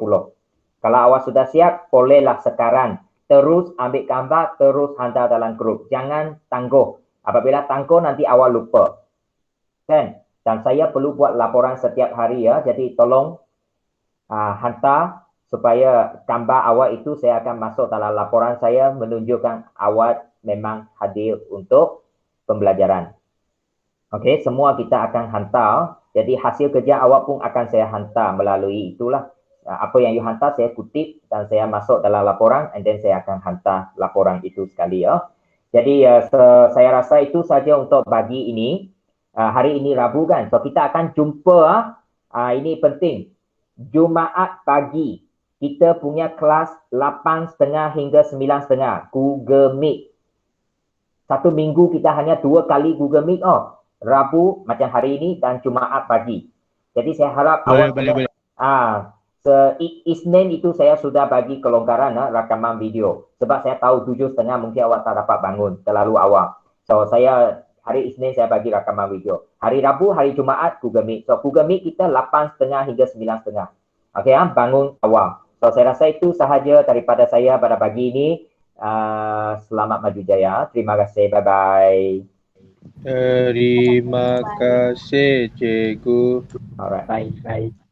Kalau awak sudah siap, bolehlah sekarang terus ambil gambar, terus hantar dalam grup. Jangan tangguh. Apabila tangguh nanti awak lupa. Kan? Dan saya perlu buat laporan setiap hari ya. Jadi tolong hantar supaya gambar awak itu saya akan masuk dalam laporan saya menunjukkan awak memang hadir untuk pembelajaran. Okey, semua kita akan hantar. Jadi hasil kerja awak pun akan saya hantar melalui itulah. Apa yang you hantar saya kutip dan saya masuk dalam laporan and then saya akan hantar laporan itu sekali ya. Jadi saya rasa itu saja untuk pagi ini. Hari ini Rabu kan. So kita akan jumpa, ini penting. Jumaat pagi kita punya kelas 8.30 hingga 9.30 Google Meet. Satu minggu kita hanya 2 kali Google Meet. Rabu macam hari ini dan Jumaat pagi. Jadi saya harap awak boleh. Isnin itu saya sudah bagi kelonggaran rakaman video. Sebab saya tahu 7.30 mungkin awak tak dapat bangun terlalu awal. So saya hari Isnin saya bagi rakaman video. Hari Rabu, hari Jumaat Google Meet. So Google Meet kita 8.30 hingga 9.30. Okey bangun awal. So saya rasa itu sahaja daripada saya pada pagi ini. Selamat maju jaya. Terima kasih. Bye bye. Terima kasih Cikgu. Alright. Bye.